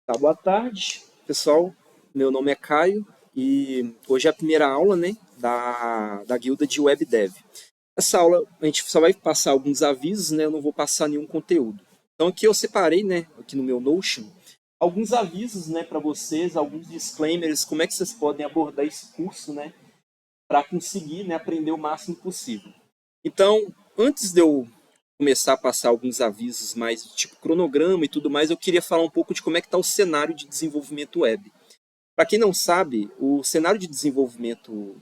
Tá, boa tarde, pessoal. Meu nome é Caio e hoje é a primeira aula, né, da guilda de Web Dev. Essa aula a gente só vai passar alguns avisos, né, eu não vou passar nenhum conteúdo. Então aqui eu separei, né, aqui no meu Notion, alguns avisos, né, para vocês, alguns disclaimers, como é que vocês podem abordar esse curso, né, para conseguir, né, aprender o máximo possível. Então, antes de eu começar a passar alguns avisos mais tipo cronograma e tudo mais, eu queria falar um pouco de como é que está o cenário de desenvolvimento web. Para quem não sabe, o cenário de desenvolvimento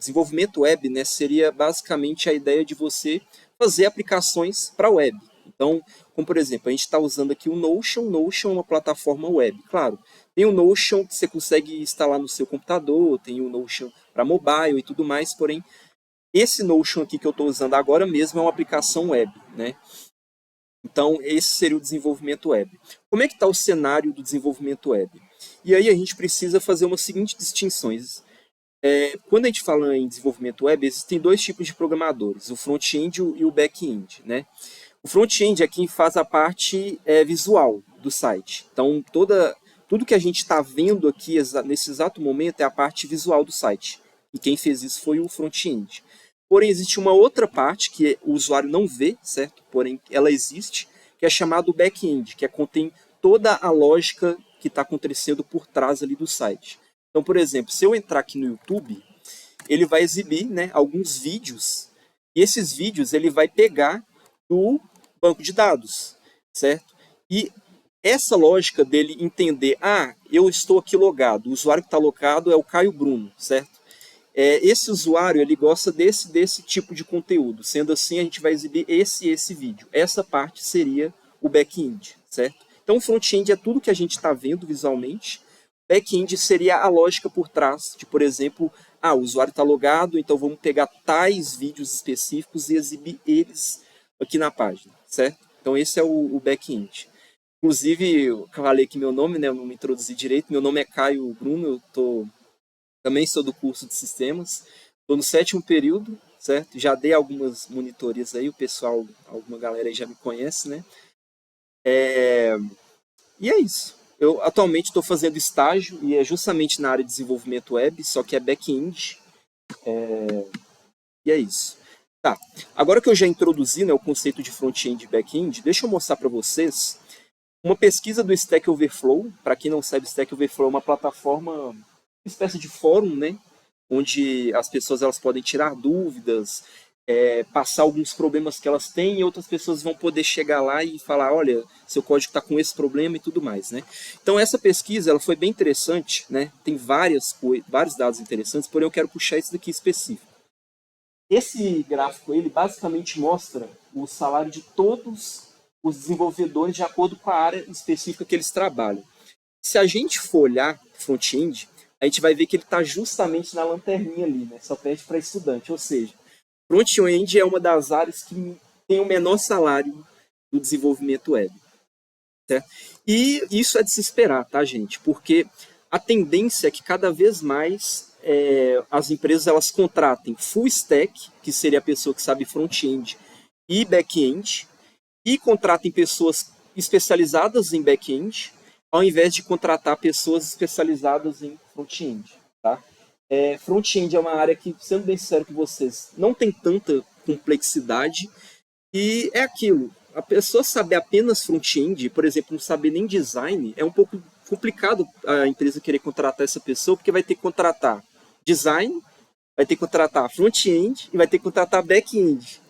web, né, seria basicamente a ideia de você fazer aplicações para web. Então, como por exemplo, a gente está usando aqui o Notion. Notion é uma plataforma web. Claro, tem o Notion que você consegue instalar no seu computador, tem o Notion para mobile e tudo mais, porém, esse Notion aqui que eu estou usando agora mesmo é uma aplicação web, né? Então, esse seria o desenvolvimento web. Como é que está o cenário do desenvolvimento web? E aí a gente precisa fazer umas seguintes distinções. Quando a gente fala em desenvolvimento web, existem dois tipos de programadores, o front-end e o back-end, né? O front-end é quem faz a parte visual do site. Então, tudo que a gente está vendo aqui nesse exato momento é a parte visual do site. E quem fez isso foi o front-end. Porém, existe uma outra parte que o usuário não vê, certo? Porém, ela existe, que é chamado back-end, que contém toda a lógica que está acontecendo por trás ali do site. Então, por exemplo, se eu entrar aqui no YouTube, ele vai exibir, né, alguns vídeos, e esses vídeos ele vai pegar do banco de dados, certo? E essa lógica dele entender, eu estou aqui logado, o usuário que está logado é o Caio Bruno, certo? Esse usuário ele gosta desse tipo de conteúdo. Sendo assim, a gente vai exibir esse vídeo. Essa parte seria o back-end, certo? Então, o front-end é tudo que a gente está vendo visualmente. Back-end seria a lógica por trás de, por exemplo, o usuário está logado, então vamos pegar tais vídeos específicos e exibir eles aqui na página, certo? Então, esse é o back-end. Inclusive, eu falei aqui meu nome, né? Eu não me introduzi direito. Meu nome é Caio Bruno, também sou do curso de sistemas, estou no sétimo período, certo? Já dei algumas monitorias aí, o pessoal, alguma galera aí já me conhece, né? E é isso. Eu atualmente estou fazendo estágio e é justamente na área de desenvolvimento web, só que é back-end, e é isso. Tá, agora que eu já introduzi, né, o conceito de front-end e back-end, deixa eu mostrar para vocês uma pesquisa do Stack Overflow. Para quem não sabe, Stack Overflow é uma plataforma, uma espécie de fórum, né? Onde as pessoas elas podem tirar dúvidas, passar alguns problemas que elas têm e outras pessoas vão poder chegar lá e falar, olha, seu código está com esse problema e tudo mais, né? Então essa pesquisa ela foi bem interessante, né? Tem vários dados interessantes, porém eu quero puxar esse daqui específico. Esse gráfico ele basicamente mostra o salário de todos os desenvolvedores de acordo com a área específica que eles trabalham. Se a gente for olhar front-end, a gente vai ver que ele está justamente na lanterninha ali, né? Só pede para estudante. Ou seja, front-end é uma das áreas que tem o menor salário do desenvolvimento web. Certo? E isso é de se esperar, tá, gente? Porque a tendência é que cada vez mais as empresas elas contratem full stack, que seria a pessoa que sabe front-end e back-end, e contratem pessoas especializadas em back-end, ao invés de contratar pessoas especializadas em front-end. Tá? Front-end é uma área que, sendo bem sincero com vocês, não tem tanta complexidade e é aquilo. A pessoa saber apenas front-end, por exemplo, não saber nem design, é um pouco complicado a empresa querer contratar essa pessoa, porque vai ter que contratar design, vai ter que contratar front-end e vai ter que contratar back-end.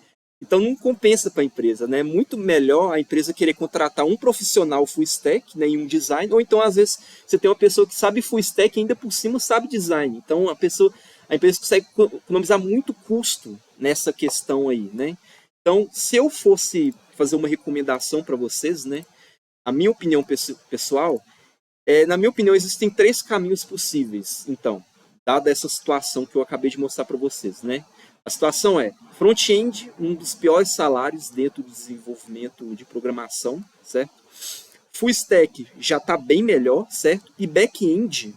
Então não compensa para a empresa, né? É muito melhor a empresa querer contratar um profissional full stack, né, e um design, ou então às vezes você tem uma pessoa que sabe full stack e ainda por cima sabe design. Então a empresa consegue economizar muito custo nessa questão aí, né? Então, se eu fosse fazer uma recomendação para vocês, né, a minha opinião pessoal, na minha opinião existem três caminhos possíveis. Então, dada essa situação que eu acabei de mostrar para vocês, né? A situação é front-end, um dos piores salários dentro do desenvolvimento de programação, certo? Full stack já está bem melhor, certo? E back-end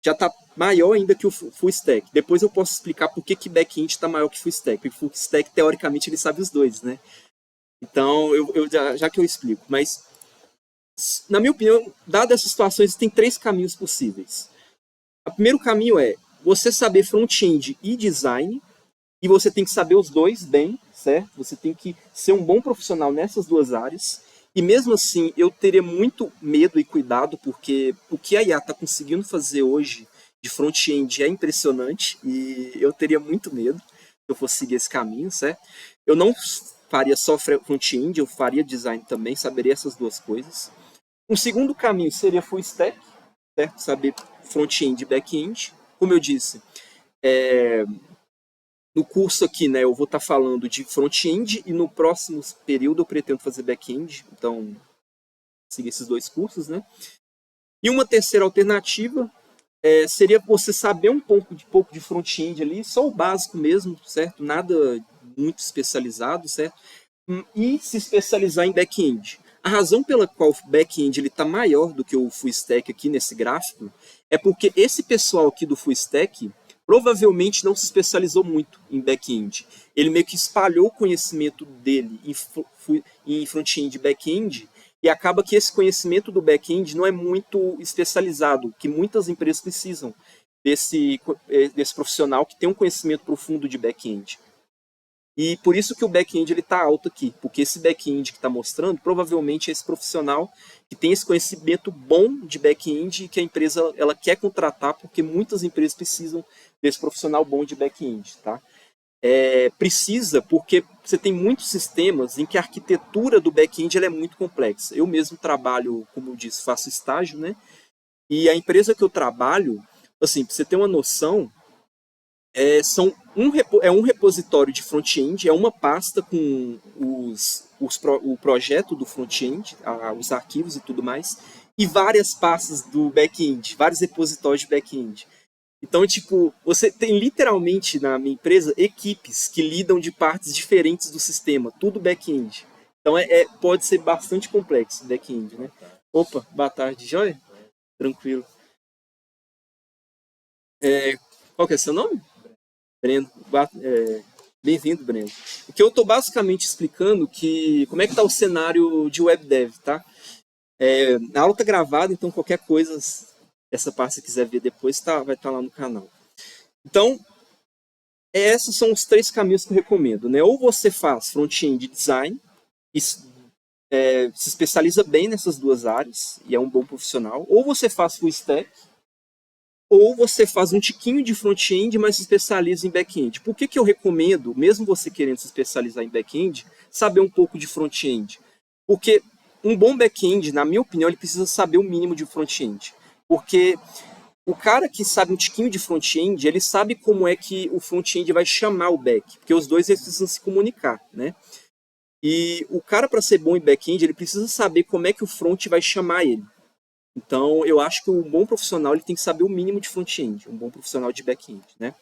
já está maior ainda que o full stack. Depois eu posso explicar por que back-end está maior que full stack. Porque full stack, teoricamente, ele sabe os dois, né? Então, já que eu explico. Mas Na minha opinião, dadas essas situações, tem 3 caminhos possíveis. O primeiro caminho é você saber front-end e design, e você tem que saber os dois bem, certo? Você tem que ser um bom profissional nessas duas áreas. E mesmo assim, eu teria muito medo e cuidado, porque o que a IA está conseguindo fazer hoje de front-end é impressionante, e eu teria muito medo se eu fosse seguir esse caminho, certo? Eu não faria só front-end, eu faria design também, saberia essas duas coisas. Um segundo caminho seria full stack, certo? Saber front-end e back-end. Como eu disse, no curso aqui, né, eu vou estar falando de front-end e no próximo período eu pretendo fazer back-end, então seguir esses dois cursos, né? E uma terceira alternativa seria você saber um pouco de front-end ali, só o básico mesmo, certo? Nada muito especializado, certo? E se especializar em back-end. A razão pela qual o back-end está maior do que o full stack aqui nesse gráfico é porque esse pessoal aqui do full stack provavelmente não se especializou muito em back-end. Ele meio que espalhou o conhecimento dele em front-end e back-end, e acaba que esse conhecimento do back-end não é muito especializado, que muitas empresas precisam desse profissional que tem um conhecimento profundo de back-end. E por isso que o back-end está alto aqui, porque esse back-end que está mostrando provavelmente é esse profissional que tem esse conhecimento bom de back-end e que a empresa ela quer contratar, porque muitas empresas precisam desse profissional bom de back-end. Tá? Precisa porque você tem muitos sistemas em que a arquitetura do back-end ela é muito complexa. Eu mesmo trabalho, como eu disse, faço estágio, né? E a empresa que eu trabalho, assim, para você ter uma noção, um repositório de front-end, é uma pasta com o projeto do front-end, os arquivos e tudo mais, e várias pastas do back-end, vários repositórios de back-end. Então, tipo, você tem literalmente na minha empresa equipes que lidam de partes diferentes do sistema, tudo back-end. Então, pode ser bastante complexo back-end, né? Opa, boa tarde, joia? Tranquilo. Qual que é seu nome? Breno, bem-vindo, Breno. Porque eu estou basicamente explicando como é que está o cenário de web dev, tá? A aula está gravada, então qualquer coisa, essa parte se quiser ver depois, vai estar lá no canal. Então, esses são os 3 caminhos que eu recomendo, né? Ou você faz front-end design, e se especializa bem nessas duas áreas, e é um bom profissional, ou você faz full stack, ou você faz um tiquinho de front-end, mas se especializa em back-end. Por que eu recomendo, mesmo você querendo se especializar em back-end, saber um pouco de front-end? Porque um bom back-end, na minha opinião, ele precisa saber o mínimo de front-end. Porque o cara que sabe um tiquinho de front-end, ele sabe como é que o front-end vai chamar o back, porque os dois eles precisam se comunicar, né? E o cara, para ser bom em back-end, ele precisa saber como é que o front vai chamar ele. Então, eu acho que um bom profissional ele tem que saber o mínimo de front-end, um bom profissional de back-end, né?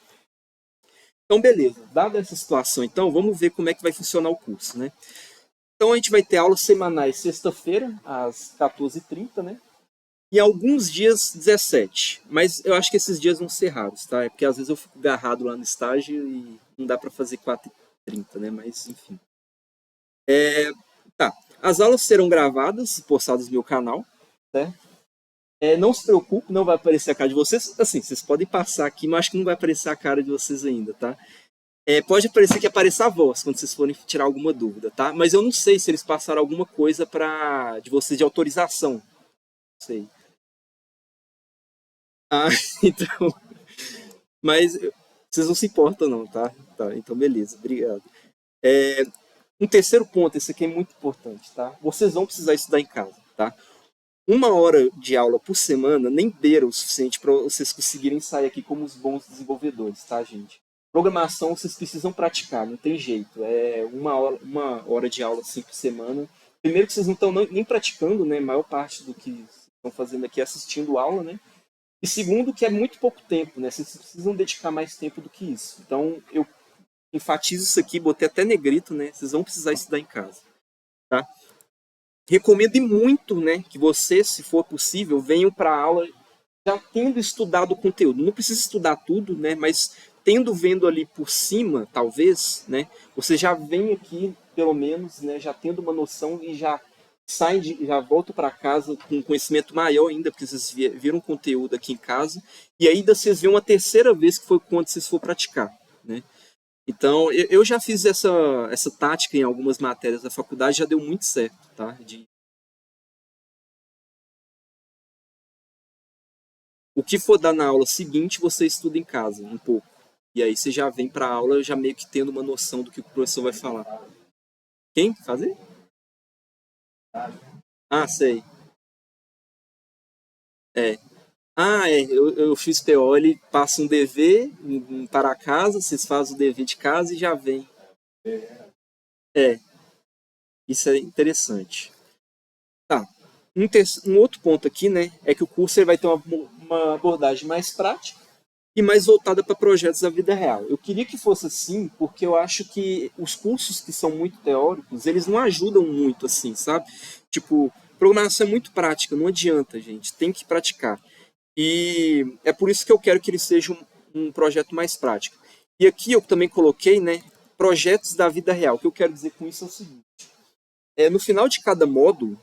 Então, beleza. Dada essa situação, então, vamos ver como é que vai funcionar o curso, né? Então, a gente vai ter aulas semanais sexta-feira, às 14h30, né? E alguns dias 17. Mas eu acho que esses dias vão ser raros, tá? É porque às vezes eu fico agarrado lá no estágio e não dá para fazer 4h30, né? Mas, enfim. Tá. As aulas serão gravadas e postadas no meu canal, né? Não se preocupe, não vai aparecer a cara de vocês. Assim, vocês podem passar aqui, mas acho que não vai aparecer a cara de vocês ainda, tá? Pode aparecer que apareça a voz quando vocês forem tirar alguma dúvida, tá? Mas eu não sei se eles passaram alguma coisa de vocês de autorização. Não sei. Ah, então. Mas vocês não se importam, não, tá? Tá, então beleza, obrigado. Um terceiro ponto, esse aqui é muito importante, tá? Vocês vão precisar estudar em casa, tá? 1 hora de aula por semana nem beira o suficiente para vocês conseguirem sair aqui como os bons desenvolvedores, tá, gente? Programação vocês precisam praticar, não tem jeito. É 1 hora de aula assim por semana. Primeiro que vocês não estão nem praticando, né? A maior parte do que estão fazendo aqui é assistindo aula, né? E segundo que é muito pouco tempo, né? Vocês precisam dedicar mais tempo do que isso. Então eu enfatizo isso aqui, botei até negrito, né? Vocês vão precisar estudar em casa, tá? Recomendo muito, né, que vocês, se for possível, venham para a aula já tendo estudado o conteúdo. Não precisa estudar tudo, né, mas vendo ali por cima, talvez, né, você já vem aqui, pelo menos, né, já tendo uma noção e já já voltam para casa com um conhecimento maior ainda, porque vocês viram conteúdo aqui em casa, e ainda vocês veem uma terceira vez que foi quando vocês for praticar, né? Então, eu já fiz essa tática em algumas matérias da faculdade, já deu muito certo, tá? O que for dar na aula seguinte, você estuda em casa, um pouco. E aí você já vem para a aula já meio que tendo uma noção do que o professor vai falar. Quem fazer? Ah, sei. É. Ah, é. Eu fiz PO, ele passa um DV para casa, vocês fazem o DV de casa e já vem. É, isso é interessante. Tá. Um outro ponto aqui, né, é que o curso ele vai ter uma abordagem mais prática e mais voltada para projetos da vida real. Eu queria que fosse assim, porque eu acho que os cursos que são muito teóricos, eles não ajudam muito assim, sabe? Tipo, programação é muito prática, não adianta, gente, tem que praticar. E é por isso que eu quero que ele seja um projeto mais prático. E aqui eu também coloquei, né, projetos da vida real. O que eu quero dizer com isso é o seguinte: no final de cada módulo,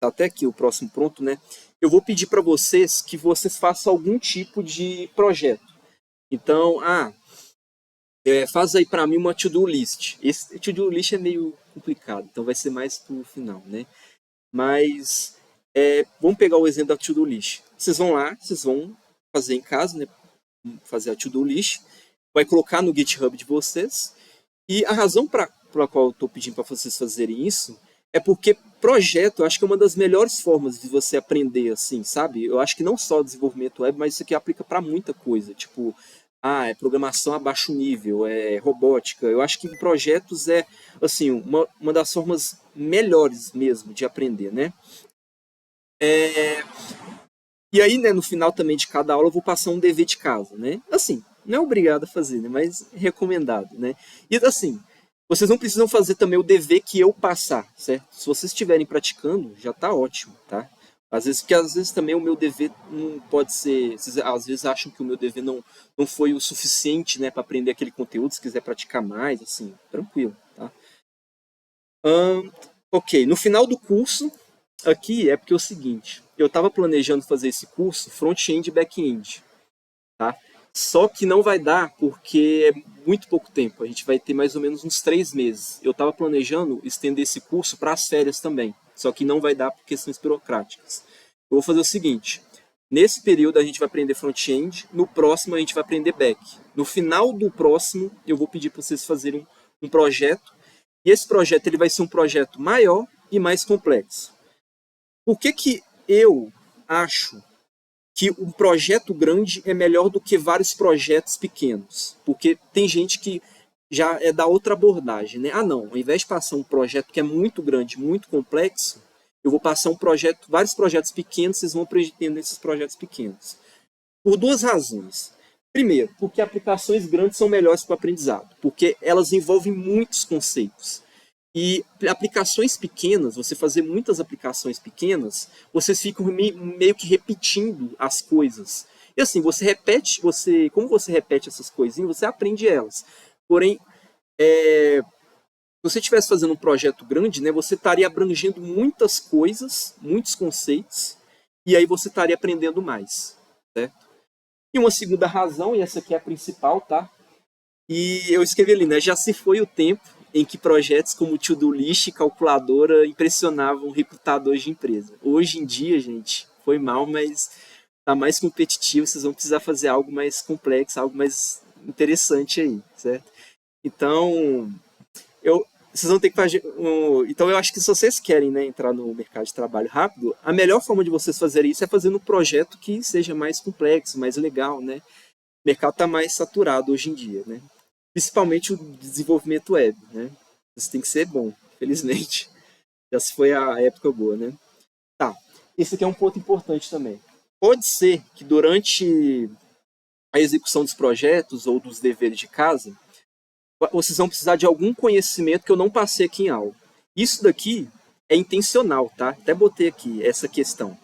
tá até aqui o próximo pronto, né? Eu vou pedir para vocês que vocês façam algum tipo de projeto. Então, faz aí para mim uma to-do list. Esse to-do list é meio complicado, então vai ser mais pro final, né? Mas vamos pegar o exemplo da to-do list. Vocês vão lá, vocês vão fazer em casa, né? Fazer a to-do list, vai colocar no GitHub de vocês. E a razão para a qual eu estou pedindo para vocês fazerem isso é porque projeto, eu acho que é uma das melhores formas de você aprender, assim, sabe? Eu acho que não só desenvolvimento web, mas isso aqui aplica para muita coisa. Tipo, é programação a baixo nível, é robótica. Eu acho que projetos é, assim, uma das formas melhores mesmo de aprender, né? E aí, né, no final também de cada aula eu vou passar um dever de casa, né? Assim, não é obrigado a fazer, né? Mas recomendado, né? E assim, vocês não precisam fazer também o dever que eu passar, certo? Se vocês estiverem praticando, já tá ótimo, tá? Porque às vezes também o meu dever não pode ser. Vocês às vezes acham que o meu dever não foi o suficiente, né, para aprender aquele conteúdo. Se quiser praticar mais, assim, tranquilo, tá? Ok, no final do curso, aqui é porque é o seguinte: eu estava planejando fazer esse curso front-end e back-end, tá? Só que não vai dar porque é muito pouco tempo. A gente vai ter mais ou menos uns 3 meses. Eu estava planejando estender esse curso para as férias também. Só que não vai dar por questões burocráticas. Eu vou fazer o seguinte: nesse período a gente vai aprender front-end, no próximo a gente vai aprender back. No final do próximo, eu vou pedir para vocês fazerem um projeto. E esse projeto ele vai ser um projeto maior e mais complexo. Por que eu acho que um projeto grande é melhor do que vários projetos pequenos? Porque tem gente que já é da outra abordagem, né? Não, ao invés de passar um projeto que é muito grande, muito complexo, eu vou passar vários projetos pequenos, vocês vão aprendendo nesses projetos pequenos. Por duas razões. Primeiro, porque aplicações grandes são melhores para o aprendizado, porque elas envolvem muitos conceitos. E aplicações pequenas, você fazer muitas aplicações pequenas, vocês ficam meio que repetindo as coisas. E assim, como você repete essas coisinhas, você aprende elas. Porém, se você estivesse fazendo um projeto grande, né, você estaria abrangendo muitas coisas, muitos conceitos, e aí você estaria aprendendo mais, certo? E uma segunda razão, e essa aqui é a principal, tá? E eu escrevi ali, né? Já se foi o tempo em que projetos como To-Do List e calculadora impressionavam recrutadores de empresa. Hoje em dia, gente, foi mal, mas tá mais competitivo, vocês vão precisar fazer algo mais complexo, algo mais interessante aí, certo? Então, vocês vão ter que fazer. Então, eu acho que se vocês querem, né, entrar no mercado de trabalho rápido, a melhor forma de vocês fazerem isso é fazendo um projeto que seja mais complexo, mais legal, né? O mercado está mais saturado hoje em dia, né? Principalmente o desenvolvimento web, né? Isso tem que ser bom, felizmente. Já se foi a época boa, né? Tá. Esse aqui é um ponto importante também. Pode ser que durante a execução dos projetos ou dos deveres de casa, vocês vão precisar de algum conhecimento que eu não passei aqui em aula. Isso daqui é intencional, tá? Até botei aqui essa questão.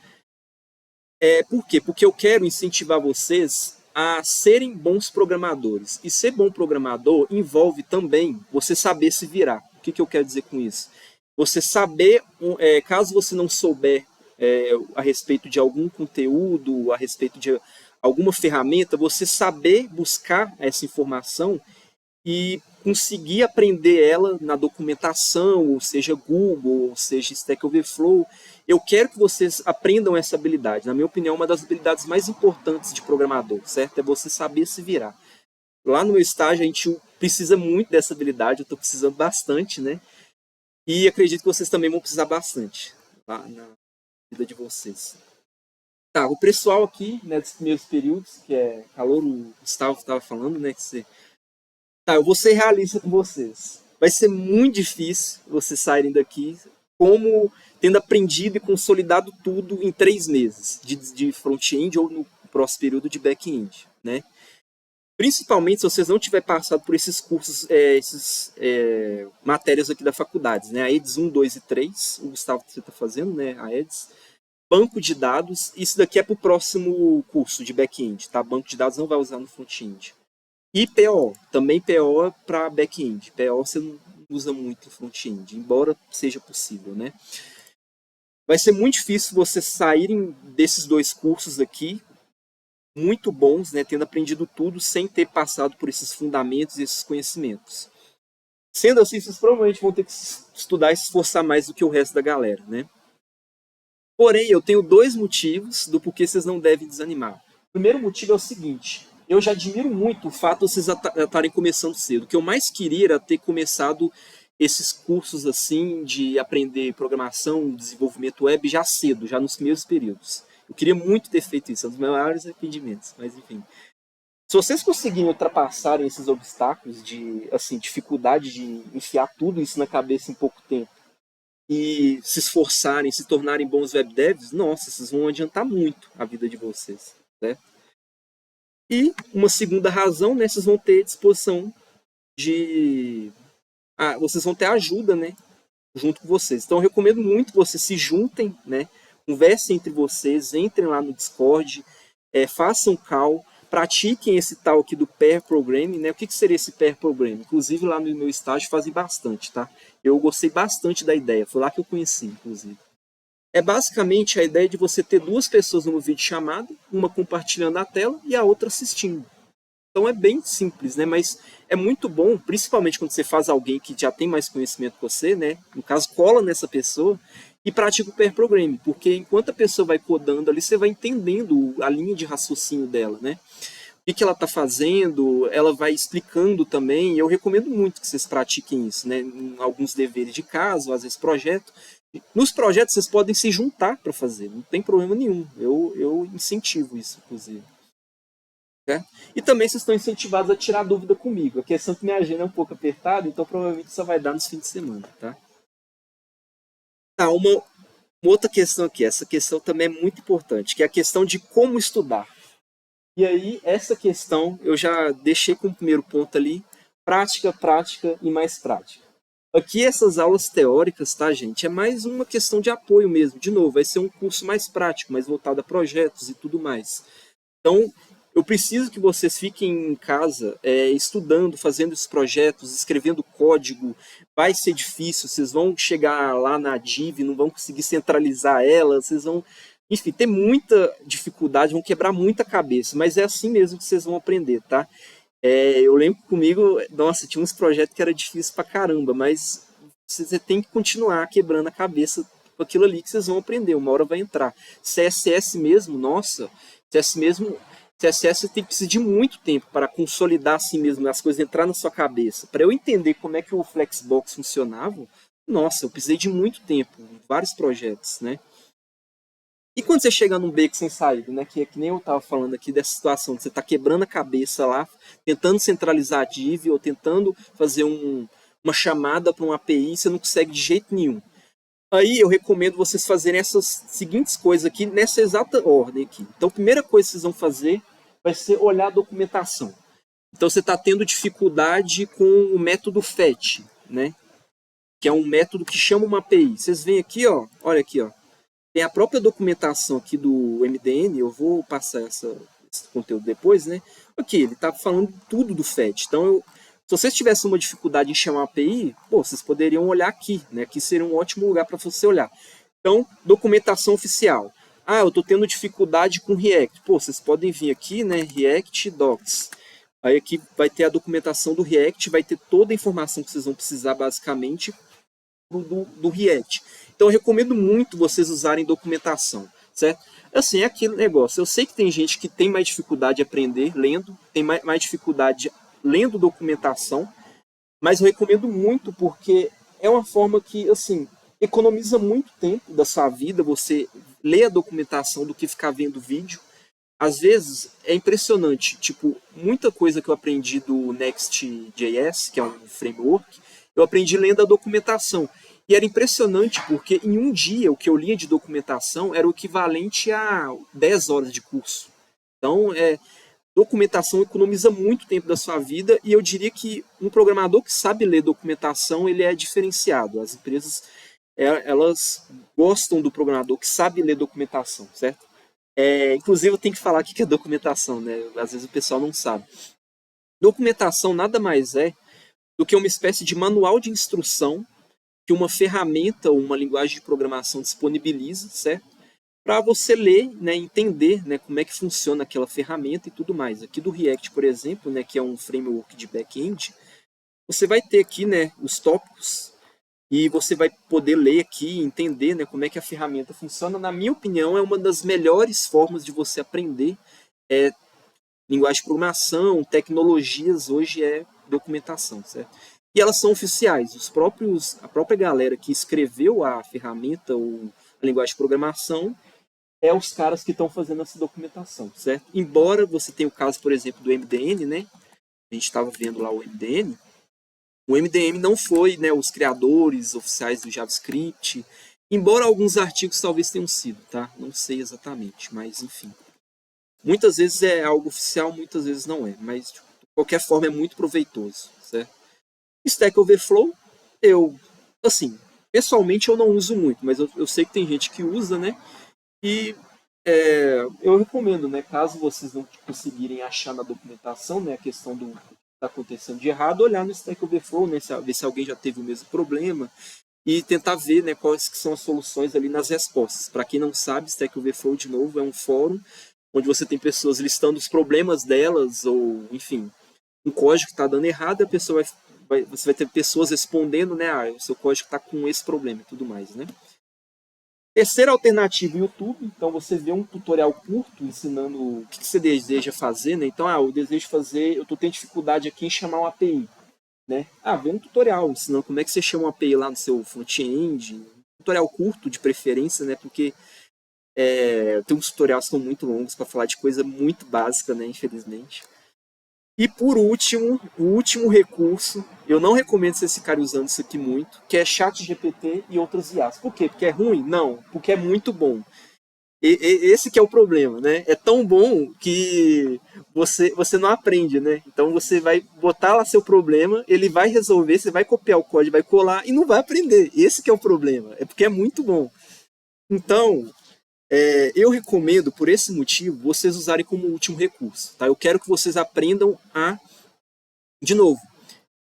Por quê? Porque eu quero incentivar vocês a serem bons programadores. E ser bom programador envolve também você saber se virar. O que eu quero dizer com isso? Você saber, caso você não souber a respeito de algum conteúdo, a respeito de alguma ferramenta, você saber buscar essa informação e conseguir aprender ela na documentação, ou seja Google, ou seja Stack Overflow. Eu quero que vocês aprendam essa habilidade. Na minha opinião, uma das habilidades mais importantes de programador, certo? É você saber se virar. Lá no meu estágio, a gente precisa muito dessa habilidade, eu estou precisando bastante, né? E acredito que vocês também vão precisar bastante lá na vida de vocês. Tá, o pessoal aqui, né, dos primeiros períodos, que é calor, o Gustavo estava falando, né, que você... Tá, eu vou ser realista com vocês. Vai ser muito difícil vocês saírem daqui como tendo aprendido e consolidado tudo em 3 meses de front-end ou no próximo período de back-end, né? Principalmente se vocês não tiverem passado por esses cursos, matérias aqui da faculdade, né? A EDS 1, 2 e 3, o Gustavo você está fazendo, né? A EDS. Banco de dados, isso daqui é para o próximo curso de back-end, tá? Banco de dados não vai usar no front-end. E PO, também PO para back-end. PO você não usa muito em front-end, embora seja possível, né? Vai ser muito difícil vocês saírem desses 2 cursos aqui, muito bons, né, tendo aprendido tudo sem ter passado por esses fundamentos e esses conhecimentos. Sendo assim, vocês provavelmente vão ter que estudar e se esforçar mais do que o resto da galera, né? Porém, eu tenho 2 motivos do porquê vocês não devem desanimar. O primeiro motivo é o seguinte: eu já admiro muito o fato de vocês estarem começando cedo. O que eu mais queria era ter começado esses cursos assim de aprender programação, desenvolvimento web já cedo, já nos primeiros períodos. Eu queria muito ter feito isso, é um dos meus maiores arrependimentos, mas enfim. Se vocês conseguirem ultrapassarem esses obstáculos de, assim, dificuldade de enfiar tudo isso na cabeça em pouco tempo e se esforçarem, se tornarem bons web devs, nossa, vocês vão adiantar muito a vida de vocês, né? E uma segunda razão, né, vocês vão ter disposição de... vocês vão ter ajuda, né, junto com vocês. Então eu recomendo muito que vocês se juntem, né, conversem entre vocês, entrem lá no Discord, façam call, pratiquem esse tal aqui do pair programming, né? O que seria esse pair programming? Inclusive lá no meu estágio fazem bastante, tá? Eu gostei bastante da ideia, foi lá que eu conheci, inclusive. É basicamente a ideia de você ter 2 pessoas numa videochamada, uma compartilhando a tela e a outra assistindo. Então é bem simples, né? Mas é muito bom, principalmente quando você faz alguém que já tem mais conhecimento que você, né? No caso, cola nessa pessoa e pratica o pair programming, porque enquanto a pessoa vai codando ali, você vai entendendo a linha de raciocínio dela, né? O que ela está fazendo, ela vai explicando também. Eu recomendo muito que vocês pratiquem isso, né? Em alguns deveres de casa, ou às vezes projeto. Nos projetos vocês podem se juntar para fazer, não tem problema nenhum. Eu incentivo isso, inclusive. Né? E também vocês estão incentivados a tirar dúvida comigo. A questão é que minha agenda é um pouco apertada, então provavelmente só vai dar nos fins de semana, tá? Tá, uma outra questão aqui, essa questão também é muito importante, que é a questão de como estudar. E aí, essa questão eu já deixei como primeiro ponto ali, prática, prática e mais prática. Aqui essas aulas teóricas, tá, gente, é mais uma questão de apoio mesmo. De novo, vai ser um curso mais prático, mais voltado a projetos e tudo mais. Então, eu preciso que vocês fiquem em casa estudando, fazendo esses projetos, escrevendo código. Vai ser difícil, vocês vão chegar lá na div, não vão conseguir centralizar ela, vocês vão, enfim, ter muita dificuldade, vão quebrar muita cabeça, mas é assim mesmo que vocês vão aprender, tá? Eu lembro comigo, nossa, tinha uns projetos que era difícil pra caramba, mas você tem que continuar quebrando a cabeça com aquilo ali que vocês vão aprender, uma hora vai entrar. CSS mesmo, nossa, CSS tem que precisar de muito tempo para consolidar assim mesmo, as coisas entrar na sua cabeça. Para eu entender como é que o Flexbox funcionava, nossa, eu precisei de muito tempo, vários projetos, né? E quando você chega num beco sem saída, né, que é que nem eu estava falando aqui dessa situação, que você está quebrando a cabeça lá, tentando centralizar a div ou tentando fazer uma chamada para uma API e você não consegue de jeito nenhum. Aí eu recomendo vocês fazerem essas seguintes coisas aqui, nessa exata ordem aqui. Então a primeira coisa que vocês vão fazer vai ser olhar a documentação. Então você está tendo dificuldade com o método fetch, né? Que é um método que chama uma API. Vocês veem aqui, ó, olha aqui, ó. Tem a própria documentação aqui do MDN, eu vou passar esse conteúdo depois, né? Aqui, ele está falando tudo do fetch. Então Se vocês tivessem uma dificuldade em chamar a API, pô, vocês poderiam olhar aqui, né? Aqui seria um ótimo lugar para você olhar. Então, documentação oficial. Ah, eu estou tendo dificuldade com React. Pô, vocês podem vir aqui, né? React Docs. Aí aqui vai ter a documentação do React, vai ter toda a informação que vocês vão precisar basicamente do React. Então eu recomendo muito vocês usarem documentação, certo? Assim, é aquele negócio. Eu sei que tem gente que tem mais dificuldade de aprender lendo, tem mais dificuldade lendo documentação, mas eu recomendo muito porque é uma forma que, assim, economiza muito tempo da sua vida você ler a documentação do que ficar vendo vídeo. Às vezes é impressionante, tipo, muita coisa que eu aprendi do Next.js, que é um framework, eu aprendi lendo a documentação. E era impressionante porque em um dia o que eu lia de documentação era o equivalente a 10 horas de curso. Então, documentação economiza muito tempo da sua vida e eu diria que um programador que sabe ler documentação, ele é diferenciado. As empresas, elas gostam do programador que sabe ler documentação, certo? Inclusive, eu tenho que falar aqui que é documentação, né? Às vezes o pessoal não sabe. Documentação nada mais é do que uma espécie de manual de instrução que uma ferramenta ou uma linguagem de programação disponibiliza, certo? Para você ler, né, entender, né, como é que funciona aquela ferramenta e tudo mais. Aqui do React, por exemplo, né, que é um framework de back-end, você vai ter aqui, né, os tópicos e você vai poder ler aqui, entender, né, como é que a ferramenta funciona. Na minha opinião, é uma das melhores formas de você aprender linguagem de programação, tecnologias, hoje é documentação, certo? E elas são oficiais. A própria galera que escreveu a ferramenta ou a linguagem de programação é os caras que estão fazendo essa documentação, certo? Embora você tenha o caso, por exemplo, do MDN, né? A gente estava vendo lá o MDN. O MDN não foi, né, os criadores oficiais do JavaScript, embora alguns artigos talvez tenham sido, tá? Não sei exatamente, mas enfim. Muitas vezes é algo oficial, muitas vezes não é, mas de qualquer forma é muito proveitoso, certo? Stack Overflow, assim, pessoalmente eu não uso muito, mas eu sei que tem gente que usa, né? E eu recomendo, né? Caso vocês não conseguirem achar na documentação, né, a questão do que está acontecendo de errado, olhar no Stack Overflow, né, ver se alguém já teve o mesmo problema e tentar ver, né, quais que são as soluções ali nas respostas. Para quem não sabe, Stack Overflow, de novo, é um fórum onde você tem pessoas listando os problemas delas, ou, enfim, um código que está dando errado, a pessoa você vai ter pessoas respondendo, né, o seu código está com esse problema e tudo mais, né. Terceira alternativa, YouTube. Então você vê um tutorial curto ensinando o que você deseja fazer, né. Então, eu desejo fazer, eu estou tendo dificuldade aqui em chamar uma API, né. Vê um tutorial ensinando como é que você chama uma API lá no seu front-end, um tutorial curto de preferência, né, porque tem uns tutoriais que são muito longos para falar de coisa muito básica, né, infelizmente. E por último, o último recurso, eu não recomendo vocês ficarem usando isso aqui muito, que é ChatGPT e outras IAs. Por quê? Porque é ruim? Não, porque é muito bom. Esse que é o problema, né? É tão bom que você não aprende, né? Então você vai botar lá seu problema, ele vai resolver, você vai copiar o código, vai colar e não vai aprender. Esse que é o problema, é porque é muito bom. Então, eu recomendo, por esse motivo, vocês usarem como último recurso. Tá? Eu quero que vocês aprendam a, de novo,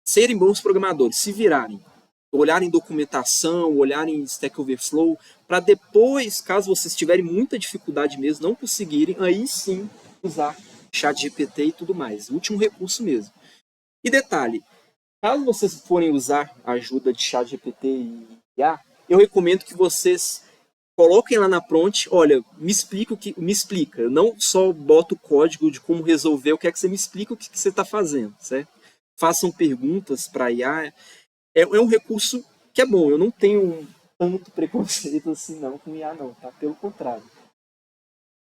serem bons programadores, se virarem, olharem documentação, olharem Stack Overflow, para depois, caso vocês tiverem muita dificuldade mesmo, não conseguirem, aí sim usar ChatGPT e tudo mais. Último recurso mesmo. E detalhe, caso vocês forem usar a ajuda de ChatGPT e IA, eu recomendo que vocês coloquem lá na prompt, olha, me explica. Eu não só boto o código de como resolver, eu quero que você me explique o que você está fazendo, certo? Façam perguntas para a IA. É um recurso que é bom. Eu não tenho tanto preconceito assim não com IA não, tá? Pelo contrário.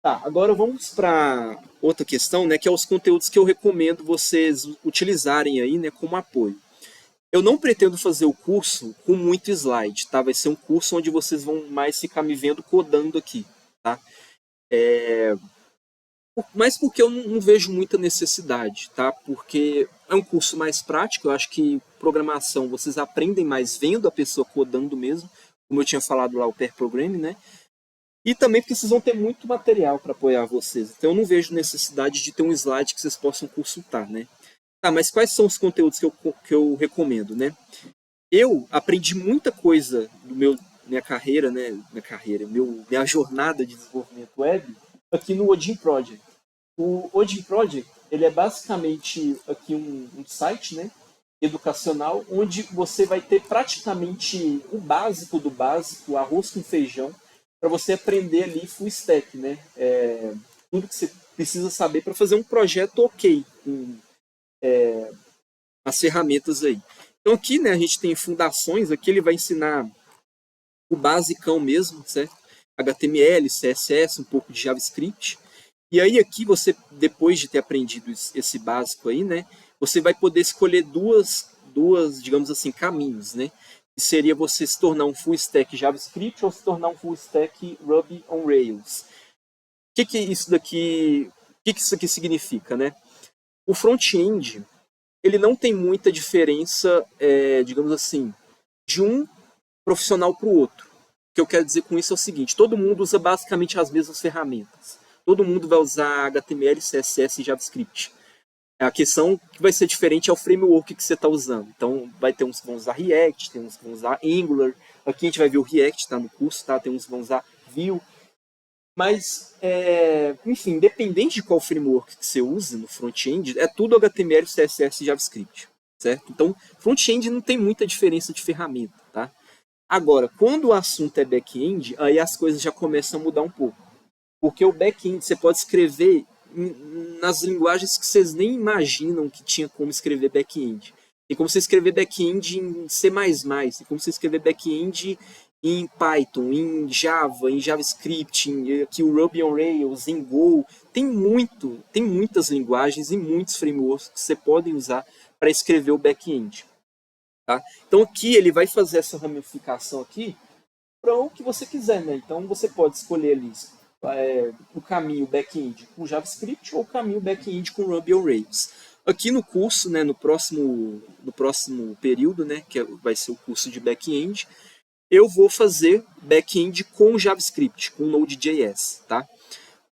Tá, agora vamos para outra questão, né, que é os conteúdos que eu recomendo vocês utilizarem aí, né, como apoio. Eu não pretendo fazer o curso com muito slide, tá? Vai ser um curso onde vocês vão mais ficar me vendo codando aqui, tá? Mas porque eu não vejo muita necessidade, tá? Porque é um curso mais prático, eu acho que programação vocês aprendem mais vendo a pessoa codando mesmo, como eu tinha falado lá, o pair programming, né? E também porque vocês vão ter muito material para apoiar vocês. Então eu não vejo necessidade de ter um slide que vocês possam consultar, né? Tá, mas quais são os conteúdos que eu recomendo, né? Eu aprendi muita coisa do minha carreira, né? Minha jornada de desenvolvimento web aqui no Odin Project. O Odin Project, ele é basicamente aqui um site, né, educacional, onde você vai ter praticamente o básico do básico, arroz com feijão, para você aprender ali full stack, né? Tudo que você precisa saber para fazer um projeto ok, com as ferramentas aí. Então aqui, né, a gente tem fundações, aqui ele vai ensinar o basicão mesmo, certo? HTML, CSS, um pouco de JavaScript. E aí aqui você, depois de ter aprendido esse básico aí, né, você vai poder escolher duas, digamos assim, caminhos, né? Que seria você se tornar um full stack JavaScript ou se tornar um full stack Ruby on Rails. O que isso aqui significa, né? O front-end, ele não tem muita diferença, digamos assim, de um profissional para o outro. O que eu quero dizer com isso é o seguinte: todo mundo usa basicamente as mesmas ferramentas. Todo mundo vai usar HTML, CSS e JavaScript. A questão que vai ser diferente é o framework que você está usando. Então, vai ter uns que vão usar React, tem uns que vão usar Angular. Aqui a gente vai ver o React, tá no curso, tá? Tem uns que vão usar Vue. Mas, enfim, independente de qual framework que você use no front-end, é tudo HTML, CSS e JavaScript, certo? Então, front-end não tem muita diferença de ferramenta, tá? Agora, quando o assunto é back-end, aí as coisas já começam a mudar um pouco. Porque o back-end você pode escrever nas linguagens que vocês nem imaginam que tinha como escrever back-end. Tem como você escrever back-end em C++, tem como você escrever back-end em Python, em Java, em JavaScript, aqui o Ruby on Rails, em Go. Tem muitas linguagens e muitos frameworks que você pode usar para escrever o back-end. Tá? Então aqui ele vai fazer essa ramificação aqui para o que você quiser, né? Então você pode escolher ali o caminho back-end com JavaScript ou o caminho back-end com Ruby on Rails. Aqui no curso, né, no próximo período, né, que vai ser o curso de back-end, eu vou fazer back-end com JavaScript, com Node.js, tá?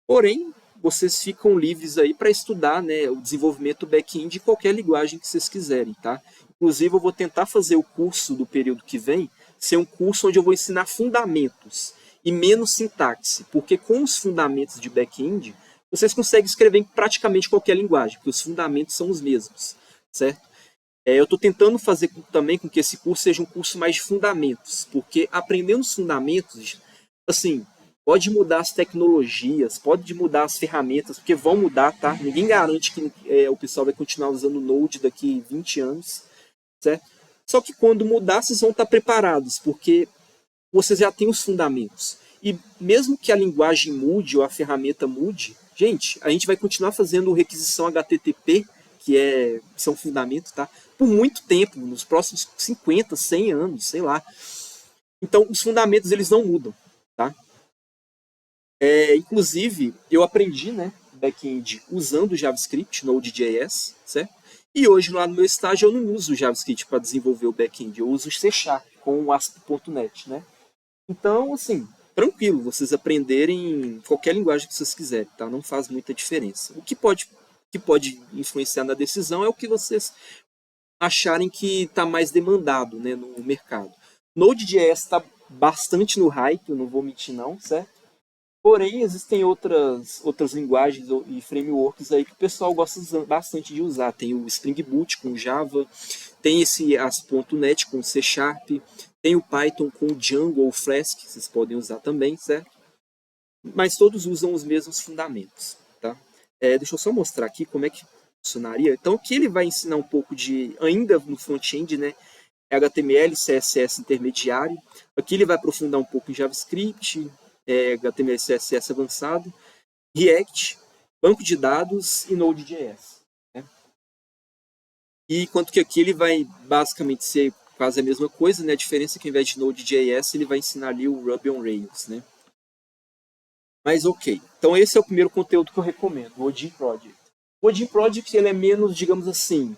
Porém, vocês ficam livres aí para estudar, né, o desenvolvimento back-end de qualquer linguagem que vocês quiserem, tá? Inclusive, eu vou tentar fazer o curso do período que vem ser um curso onde eu vou ensinar fundamentos e menos sintaxe, porque com os fundamentos de back-end, vocês conseguem escrever em praticamente qualquer linguagem, porque os fundamentos são os mesmos, certo? Eu estou tentando fazer também com que esse curso seja um curso mais de fundamentos, porque aprendendo os fundamentos, assim, pode mudar as tecnologias, pode mudar as ferramentas, porque vão mudar, tá? Ninguém garante que o pessoal vai continuar usando Node daqui 20 anos, certo? Só que quando mudar, vocês vão estar preparados, porque vocês já têm os fundamentos. E mesmo que a linguagem mude ou a ferramenta mude, gente, a gente vai continuar fazendo requisição HTTP, são fundamentos, tá? Por muito tempo, nos próximos 50, 100 anos, sei lá. Então, os fundamentos, eles não mudam, tá? Inclusive, eu aprendi, né, back-end usando JavaScript, Node.js, certo? E hoje, lá no meu estágio, eu não uso JavaScript para desenvolver o back-end, eu uso C# com o ASP.NET, né? Então, assim, tranquilo, vocês aprenderem qualquer linguagem que vocês quiserem, tá? Não faz muita diferença. O que pode influenciar na decisão é o que vocês acharem que está mais demandado, né, no mercado. Node.js está bastante no hype, eu não vou mentir não, certo? Porém, existem outras linguagens e frameworks aí que o pessoal gosta bastante de usar. Tem o Spring Boot com Java, tem esse ASP.NET com C#, tem o Python com Django ou Flask, que vocês podem usar também, certo? Mas todos usam os mesmos fundamentos, tá? Deixa eu só mostrar aqui como é que funcionaria. Então aqui ele vai ensinar um pouco ainda no front-end, né? HTML, CSS intermediário. Aqui ele vai aprofundar um pouco em JavaScript, HTML, CSS avançado, React, banco de dados e Node.js. Né? E enquanto que aqui ele vai basicamente ser quase a mesma coisa, né? A diferença é que ao invés de Node.js ele vai ensinar ali o Ruby on Rails, né? Mas ok. Então esse é o primeiro conteúdo que eu recomendo, o Odin Project. O Odin Project ele é menos, digamos assim,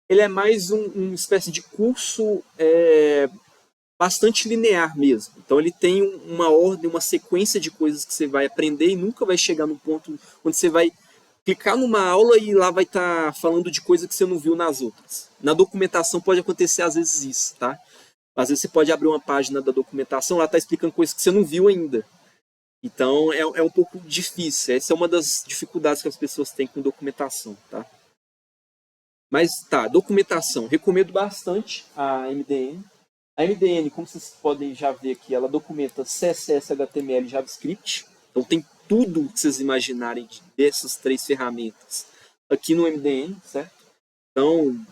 ele é mais uma espécie de curso bastante linear mesmo. Então ele tem uma ordem, uma sequência de coisas que você vai aprender e nunca vai chegar num ponto onde você vai clicar numa aula e lá vai estar falando de coisa que você não viu nas outras. Na documentação pode acontecer às vezes isso, tá? Às vezes você pode abrir uma página da documentação, lá está explicando coisas que você não viu ainda. Então é um pouco difícil. Essa é uma das dificuldades que as pessoas têm com documentação, tá? Mas tá, documentação. Recomendo bastante a MDN. A MDN, como vocês podem já ver aqui, ela documenta CSS, HTML e JavaScript. Então tem tudo que vocês imaginarem dessas três ferramentas aqui no MDN, certo? Então,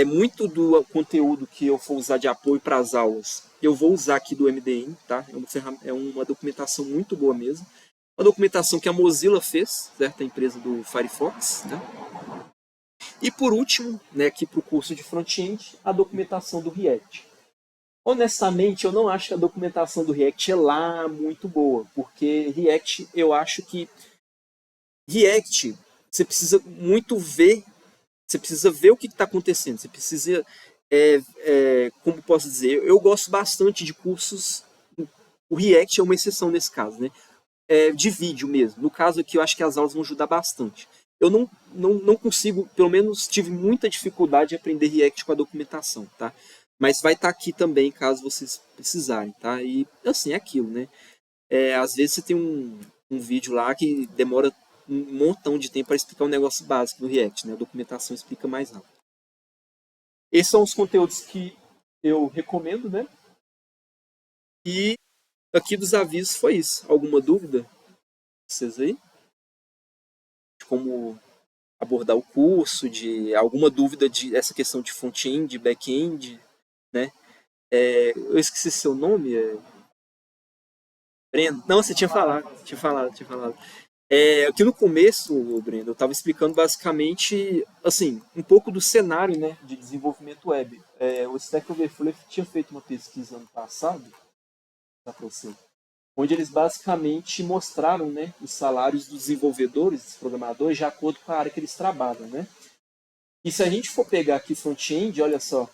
muito do conteúdo que eu for usar de apoio para as aulas, eu vou usar aqui do MDN, tá? É uma documentação muito boa mesmo. Uma documentação que a Mozilla fez, certo? A empresa do Firefox, né? E por último, né, aqui para o curso de front-end, a documentação do React. Honestamente, eu não acho que a documentação do React é lá muito boa, porque React, eu acho que React, você precisa muito ver, você precisa ver o que está acontecendo, você precisa, como posso dizer, eu gosto bastante de cursos, o React é uma exceção nesse caso, né? De vídeo mesmo. No caso aqui, eu acho que as aulas vão ajudar bastante. Eu não consigo, pelo menos tive muita dificuldade em aprender React com a documentação, tá? Mas vai estar aqui também, caso vocês precisarem, tá? E, assim, é aquilo, né? Às vezes você tem um vídeo lá que demora um montão de tempo para explicar um negócio básico do React, né? A documentação explica mais rápido. Esses são os conteúdos que eu recomendo, né? E aqui dos avisos foi isso. Alguma dúvida? Vocês aí? De como abordar o curso, de alguma dúvida de essa questão de front-end, de back-end, né? Eu esqueci seu nome, Breno? Não, você tinha falado. Aqui no começo, Breno, eu estava explicando basicamente, assim, um pouco do cenário, né, de desenvolvimento web. O Stack Overflow tinha feito uma pesquisa ano passado, tá para você, onde eles basicamente mostraram, né, os salários dos desenvolvedores, dos programadores, de acordo com a área que eles trabalham, né? E se a gente for pegar aqui front-end, olha só,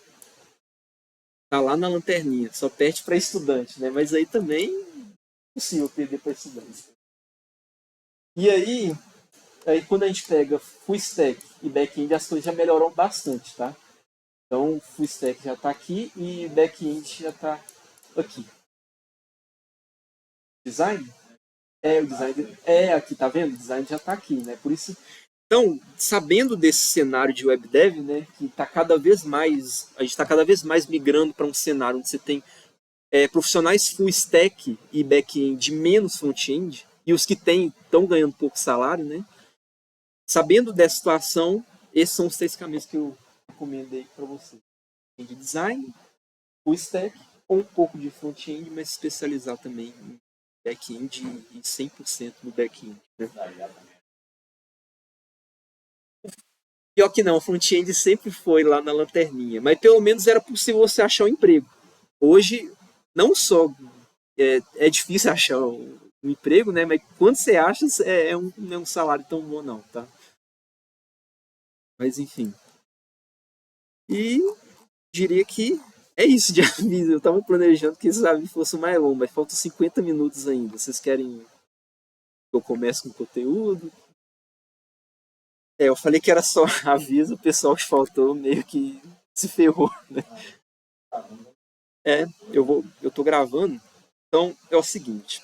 tá lá na lanterninha, só perde para estudante, né? Mas aí também é possível perder para estudante. E aí quando a gente pega full stack e back-end, as coisas já melhoram bastante, tá? Então, full stack já está aqui e back-end já está aqui. Design? O design aqui, tá vendo? O design já está aqui, né? Por isso, então, sabendo desse cenário de web dev, né, que tá cada vez mais, a gente está cada vez mais migrando para um cenário onde você tem profissionais full stack e back-end menos front-end, e os que têm estão ganhando pouco salário, né? Sabendo dessa situação, esses são os três caminhos que eu recomendei para você. De design, full stack, ou um pouco de front-end, mas especializar também em back-end e 100% no back-end. Né? Pior que não, o front-end sempre foi lá na lanterninha, mas pelo menos era possível você achar um emprego. Hoje, não só é difícil achar um emprego, né? Mas quando você acha, não é um salário tão bom não, tá? Mas enfim. E diria que é isso de aviso. Eu tava planejando que esse aviso fosse mais longo, mas faltam 50 minutos ainda. Vocês querem que eu comece com o conteúdo? Eu falei que era só aviso, o pessoal que faltou meio que se ferrou, né? Eu tô gravando. Então é o seguinte.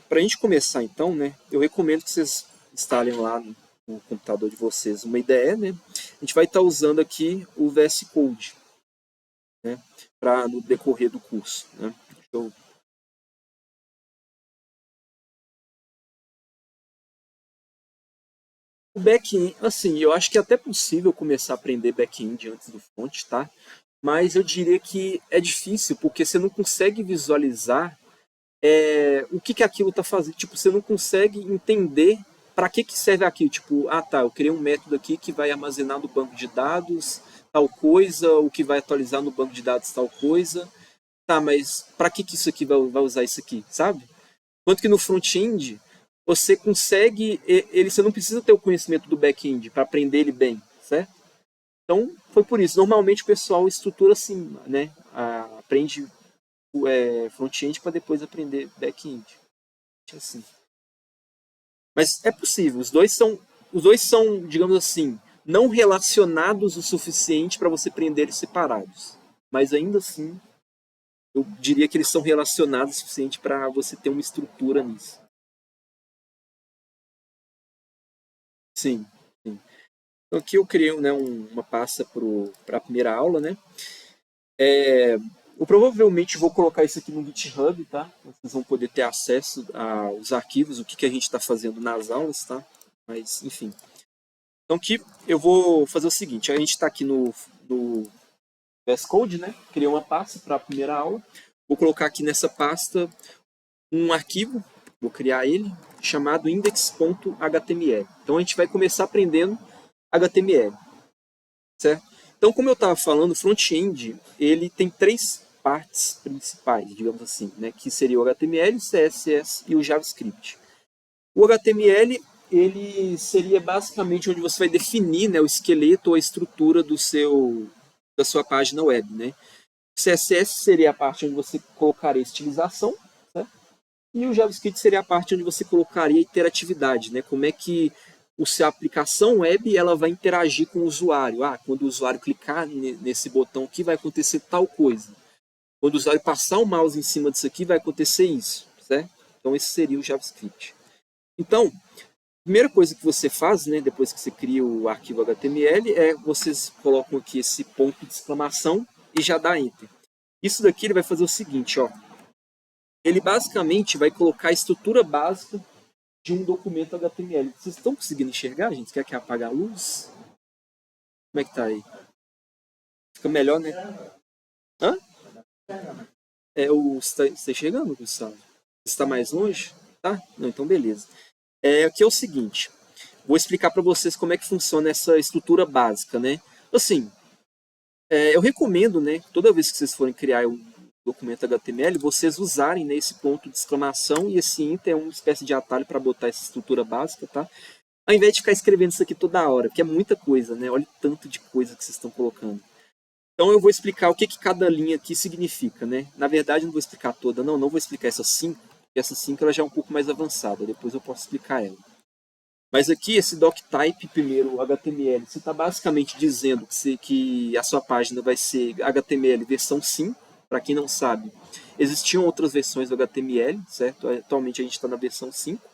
Para a gente começar então, né? Eu recomendo que vocês instalem lá no computador de vocês uma IDE, né? A gente vai estar usando aqui o VS Code, né? Para no decorrer do curso, né? O back-end, assim, eu acho que é até possível começar a aprender back-end antes do front, tá? Mas eu diria que é difícil porque você não consegue visualizar o que, que aquilo está fazendo. Tipo, você não consegue entender para que serve aquilo. Tipo, tá, eu criei um método aqui que vai armazenar no banco de dados tal coisa, o que vai atualizar no banco de dados tal coisa. Tá, mas para que isso aqui vai usar isso aqui, sabe? Quanto que no front-end você consegue, você não precisa ter o conhecimento do back-end para aprender ele bem, certo? Então, foi por isso. Normalmente o pessoal estrutura assim, né? Aprende front-end para depois aprender back-end. Assim. Mas é possível, os dois são, digamos assim, não relacionados o suficiente para você prender eles separados. Mas ainda assim, eu diria que eles são relacionados o suficiente para você ter uma estrutura nisso. Sim, sim. Então aqui eu criei, né, uma pasta para a primeira aula, né? Eu provavelmente vou colocar isso aqui no GitHub, tá? Vocês vão poder ter acesso aos arquivos, o que, que a gente está fazendo nas aulas, tá? Mas, enfim. Então aqui eu vou fazer o seguinte, a gente está aqui no VS Code, né? Criei uma pasta para a primeira aula. Vou colocar aqui nessa pasta um arquivo, vou criar ele, chamado index.html. Então a gente vai começar aprendendo HTML, certo? Então, como eu estava falando, o front-end ele tem três partes principais, digamos assim, né? Que seria o HTML, o CSS e o JavaScript. O HTML ele seria basicamente onde você vai definir, né, o esqueleto ou a estrutura da sua página web, né? O CSS seria a parte onde você colocaria estilização, né? E o JavaScript seria a parte onde você colocaria interatividade, né? Como é que a aplicação web ela vai interagir com o usuário. Ah, quando o usuário clicar nesse botão aqui vai acontecer tal coisa. Quando o usuário passar o mouse em cima disso aqui vai acontecer isso, certo? Então esse seria o JavaScript. Então, primeira coisa que você faz, né, depois que você cria o arquivo HTML, é vocês colocam aqui esse ponto de exclamação e já dá Enter. Isso daqui ele vai fazer o seguinte, ó. Ele basicamente vai colocar a estrutura básica de um documento HTML. Vocês estão conseguindo enxergar, gente? Quer que apague a luz? Como é que tá aí? Fica melhor, né? Hã? Você está enxergando, Gustavo? Você está mais longe? Tá? Não, então beleza. Aqui é o seguinte. Vou explicar para vocês como é que funciona essa estrutura básica, né? Assim, eu recomendo, né, toda vez que vocês forem criar um documento HTML, vocês usarem, né, esse ponto de exclamação e esse enter é uma espécie de atalho para botar essa estrutura básica, tá? Ao invés de ficar escrevendo isso aqui toda hora, porque é muita coisa, né? Olha o tanto de coisa que vocês estão colocando. Então eu vou explicar o que, que cada linha aqui significa, né? Na verdade, não vou explicar toda, não vou explicar essas cinco, porque essas cinco ela já é um pouco mais avançada, depois eu posso explicar ela. Mas aqui, esse doctype, primeiro, HTML, você está basicamente dizendo que a sua página vai ser HTML versão 5. Para quem não sabe, existiam outras versões do HTML, certo? Atualmente a gente está na versão 5.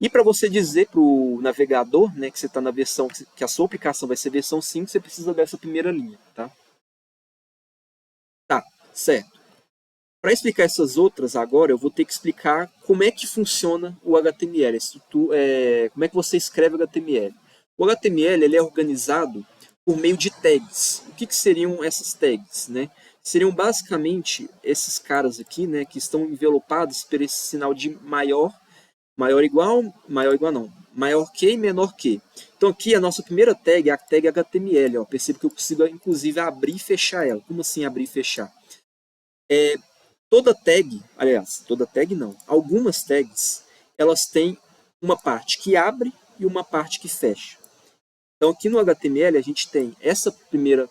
E para você dizer para o navegador, né, que você está na versão, que a sua aplicação vai ser versão 5, você precisa dessa primeira linha, tá? Tá, certo. Para explicar essas outras agora, eu vou ter que explicar como é que funciona o HTML, como é que você escreve o HTML. O HTML ele é organizado por meio de tags. O que seriam essas tags, né? Seriam basicamente esses caras aqui, né, que estão envelopados por esse sinal de maior igual não, maior que e menor que. Então aqui a nossa primeira tag é a tag HTML, ó. Percebe que eu consigo inclusive abrir e fechar ela. Como assim abrir e fechar? Toda tag, aliás, toda tag não, algumas tags, elas têm uma parte que abre e uma parte que fecha. Então aqui no HTML a gente tem esse primeiro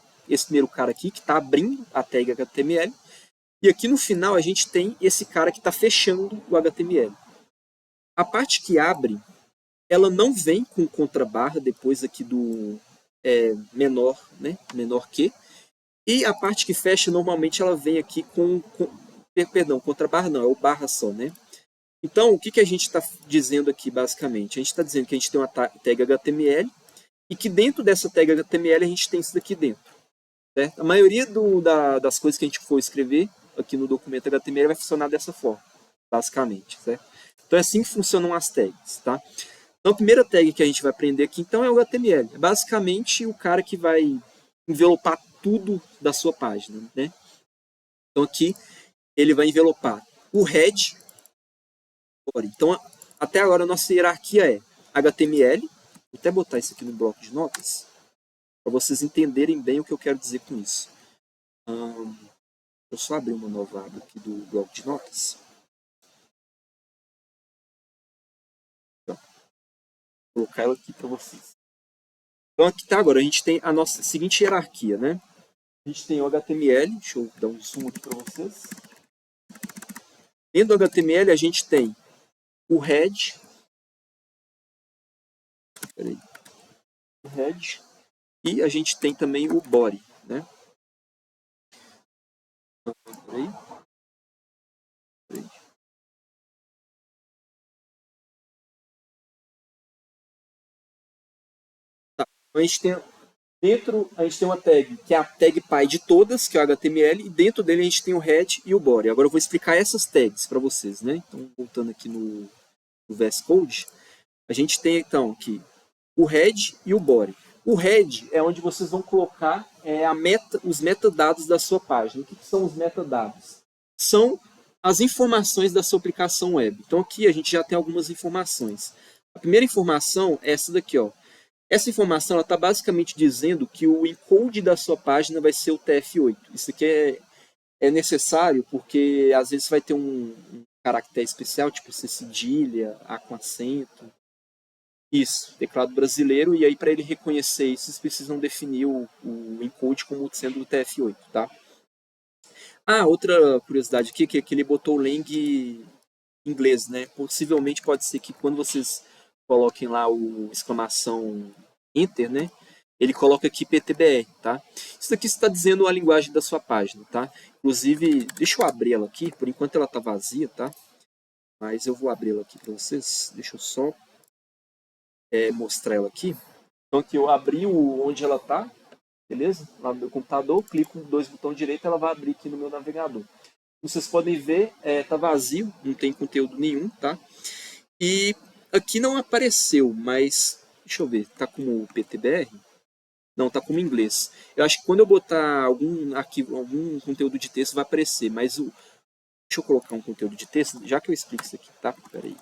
cara aqui que está abrindo a tag HTML e aqui no final a gente tem esse cara que está fechando o HTML. A parte que abre, ela não vem com contrabarra depois aqui do menor, né, menor que, e a parte que fecha normalmente ela vem aqui perdão, contrabarra não, é o barra só, né? Então, o que, que a gente está dizendo aqui, basicamente? A gente está dizendo que a gente tem uma tag HTML e que dentro dessa tag HTML a gente tem isso daqui dentro. Certo? A maioria das coisas que a gente for escrever aqui no documento HTML vai funcionar dessa forma, basicamente. Certo? Então, é assim que funcionam as tags. Tá? Então, a primeira tag que a gente vai aprender aqui, então, é o HTML. É basicamente o cara que vai envelopar tudo da sua página. Né? Então, aqui, ele vai envelopar o head. Então, até agora a nossa hierarquia é HTML. Vou até botar isso aqui no bloco de notas, para vocês entenderem bem o que eu quero dizer com isso. Eu só abrir uma nova aba aqui do bloco de notas. Então, vou colocar ela aqui para vocês. Então, aqui tá agora. A gente tem a nossa seguinte hierarquia, né? A gente tem o HTML. Deixa eu dar um zoom aqui para vocês. Dentro do HTML, a gente tem o head, Peraí. O head. E a gente tem também o body, né? Peraí. Peraí. Tá. Então, a gente tem uma tag, que é a tag pai de todas, que é o HTML, e dentro dele a gente tem o head e o body. Agora eu vou explicar essas tags para vocês, né? Então, voltando aqui no VS Code, a gente tem então aqui o head e o body. O head é onde vocês vão colocar os metadados da sua página. O que são os metadados? São as informações da sua aplicação web. Então aqui a gente já tem algumas informações. A primeira informação é essa daqui, ó. Essa informação está basicamente dizendo que o encode da sua página vai ser o TF8. Isso aqui é necessário porque às vezes vai ter um caractere especial, tipo C cedilha, A com acento. Isso, teclado brasileiro, e aí para ele reconhecer isso, vocês precisam definir o encode como sendo o TF8, tá? Ah, outra curiosidade aqui, que ele botou o lang em inglês, né? Possivelmente pode ser que quando vocês coloquem lá o exclamação Enter, né? Ele coloca aqui PTBR, tá? Isso aqui está dizendo a linguagem da sua página, tá? Inclusive, deixa eu abrir ela aqui, por enquanto ela tá vazia, tá? Mas eu vou abrir ela aqui para vocês, deixa eu só mostrar ela aqui. Então aqui eu abri onde ela tá, beleza? Lá no meu computador, clico com 2 botões direitos, ela vai abrir aqui no meu navegador. Como vocês podem ver, tá vazio, não tem conteúdo nenhum, tá? E aqui não apareceu, mas deixa eu ver, tá como PTBR? Não, tá como inglês. Eu acho que quando eu botar algum arquivo, algum conteúdo de texto vai aparecer, mas deixa eu colocar um conteúdo de texto, já que eu explico isso aqui, tá? Peraí.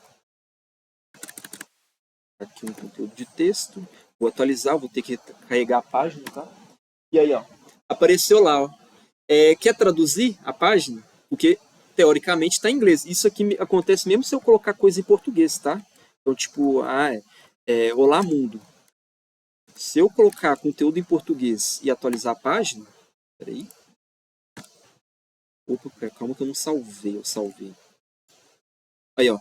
Aqui um conteúdo de texto. Vou atualizar, vou ter que carregar a página, tá? E aí, ó, apareceu lá, ó. Quer traduzir a página? Porque, teoricamente, está em inglês. Isso aqui acontece mesmo se eu colocar coisa em português, tá? Então, tipo, olá mundo. Se eu colocar conteúdo em português e atualizar a página... Peraí. Opa, calma que eu não salvei. Eu salvei. Aí, ó.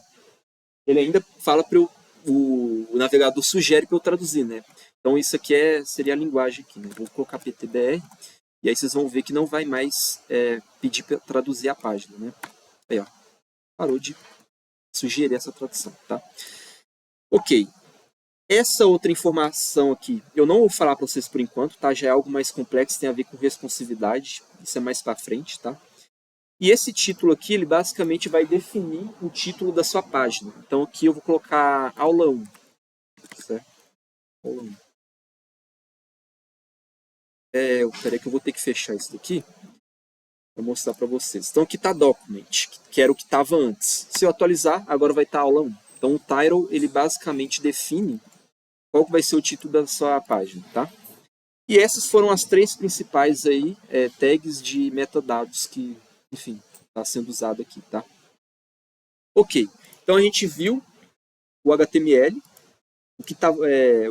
Ele ainda fala para o navegador sugere para eu traduzir, né? Então, isso aqui seria a linguagem aqui, né? Vou colocar PTBR. E aí vocês vão ver que não vai mais pedir para traduzir a página, né? Aí, ó. Parou de sugerir essa tradução, tá? Ok. Essa outra informação aqui, eu não vou falar para vocês por enquanto, tá? Já é algo mais complexo, tem a ver com responsividade. Isso é mais para frente, tá? E esse título aqui, ele basicamente vai definir o título da sua página. Então aqui eu vou colocar aula 1. Certo? Aula 1. Peraí que eu vou ter que fechar isso daqui para mostrar para vocês. Então aqui está document, que era o que estava antes. Se eu atualizar, agora vai estar aula 1. Então o title, ele basicamente define qual que vai ser o título da sua página, tá? E essas foram as 3 principais aí, tags de metadados que, enfim, está sendo usado aqui, tá? Ok, então a gente viu o HTML,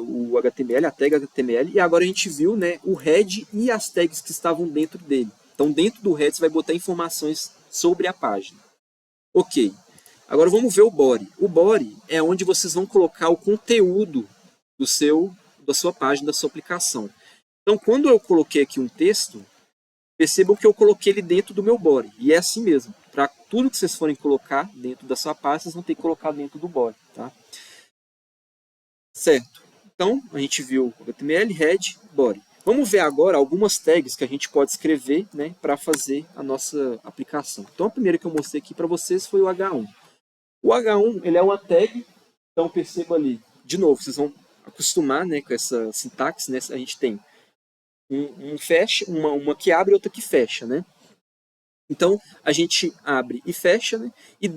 o HTML, a tag HTML, e agora a gente viu, né, o head e as tags que estavam dentro dele. Então dentro do head você vai botar informações sobre a página. Ok, agora vamos ver o body. O body é onde vocês vão colocar o conteúdo da sua página, da sua aplicação. Então quando eu coloquei aqui um texto, percebam que eu coloquei ele dentro do meu body. E é assim mesmo. Para tudo que vocês forem colocar dentro da sua página, vocês vão ter que colocar dentro do body, tá? Certo. Então, a gente viu HTML, head, body. Vamos ver agora algumas tags que a gente pode escrever, né, para fazer a nossa aplicação. Então, a primeira que eu mostrei aqui para vocês foi o H1. O H1 ele é uma tag, então perceba ali, de novo, vocês vão acostumar, né, com essa sintaxe, né, a gente tem um fecha, uma que abre e outra que fecha, né? Então, a gente abre e fecha, né? E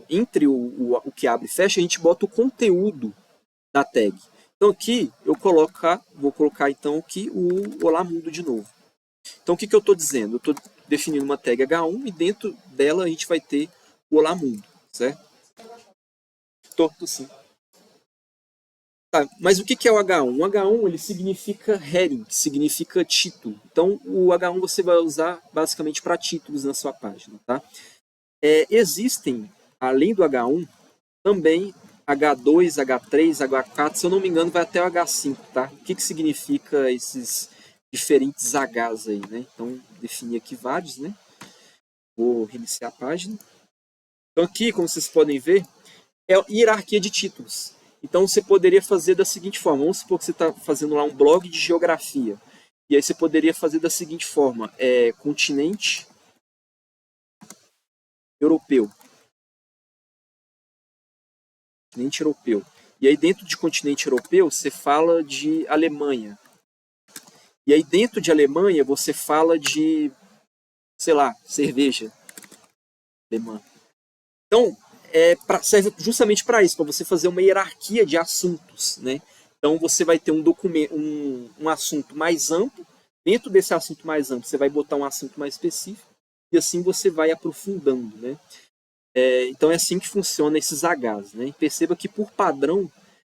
entre o que abre e fecha, a gente bota o conteúdo da tag. Então aqui vou colocar então aqui o Olá Mundo de novo. Então o que eu estou dizendo? Eu estou definindo uma tag H1 e dentro dela a gente vai ter o Olá Mundo, certo? Tô sim. Tá, mas o que é o H1? O H1 ele significa heading, que significa título. Então o H1 você vai usar basicamente para títulos na sua página, tá? Existem, além do H1, também H2, H3, H4, se eu não me engano, vai até o H5, tá? O que que significa esses diferentes Hs aí, né? Então, defini aqui vários, né? Vou reiniciar a página. Então, aqui, como vocês podem ver, é hierarquia de títulos. Então, você poderia fazer da seguinte forma. Vamos supor que você está fazendo lá um blog de geografia. E aí você poderia fazer da seguinte forma. Continente europeu. Continente europeu. E aí, dentro de continente europeu, você fala de Alemanha. E aí, dentro de Alemanha, você fala de, sei lá, cerveja alemã. Então, serve justamente para isso, para você fazer uma hierarquia de assuntos, né? Então, você vai ter um documento, um assunto mais amplo. Dentro desse assunto mais amplo, você vai botar um assunto mais específico. E assim você vai aprofundando, né? Então, é assim que funciona esses Hs, né? E perceba que, por padrão,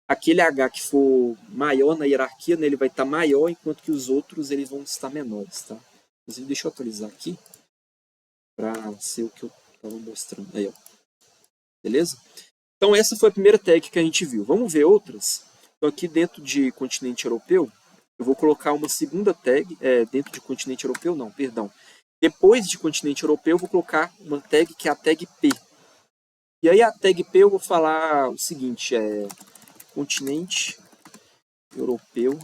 aquele H que for maior na hierarquia, né, ele vai estar maior, enquanto que os outros eles vão estar menores, tá? Inclusive, deixa eu atualizar aqui para ser o que eu estava mostrando. Aí, ó. Beleza? Então, essa foi a primeira tag que a gente viu. Vamos ver outras? Então, aqui dentro de continente europeu, eu vou colocar uma segunda tag. Dentro de continente europeu, não, perdão. Depois de continente europeu, eu vou colocar uma tag que é a tag P. E aí, a tag P eu vou falar o seguinte: continente europeu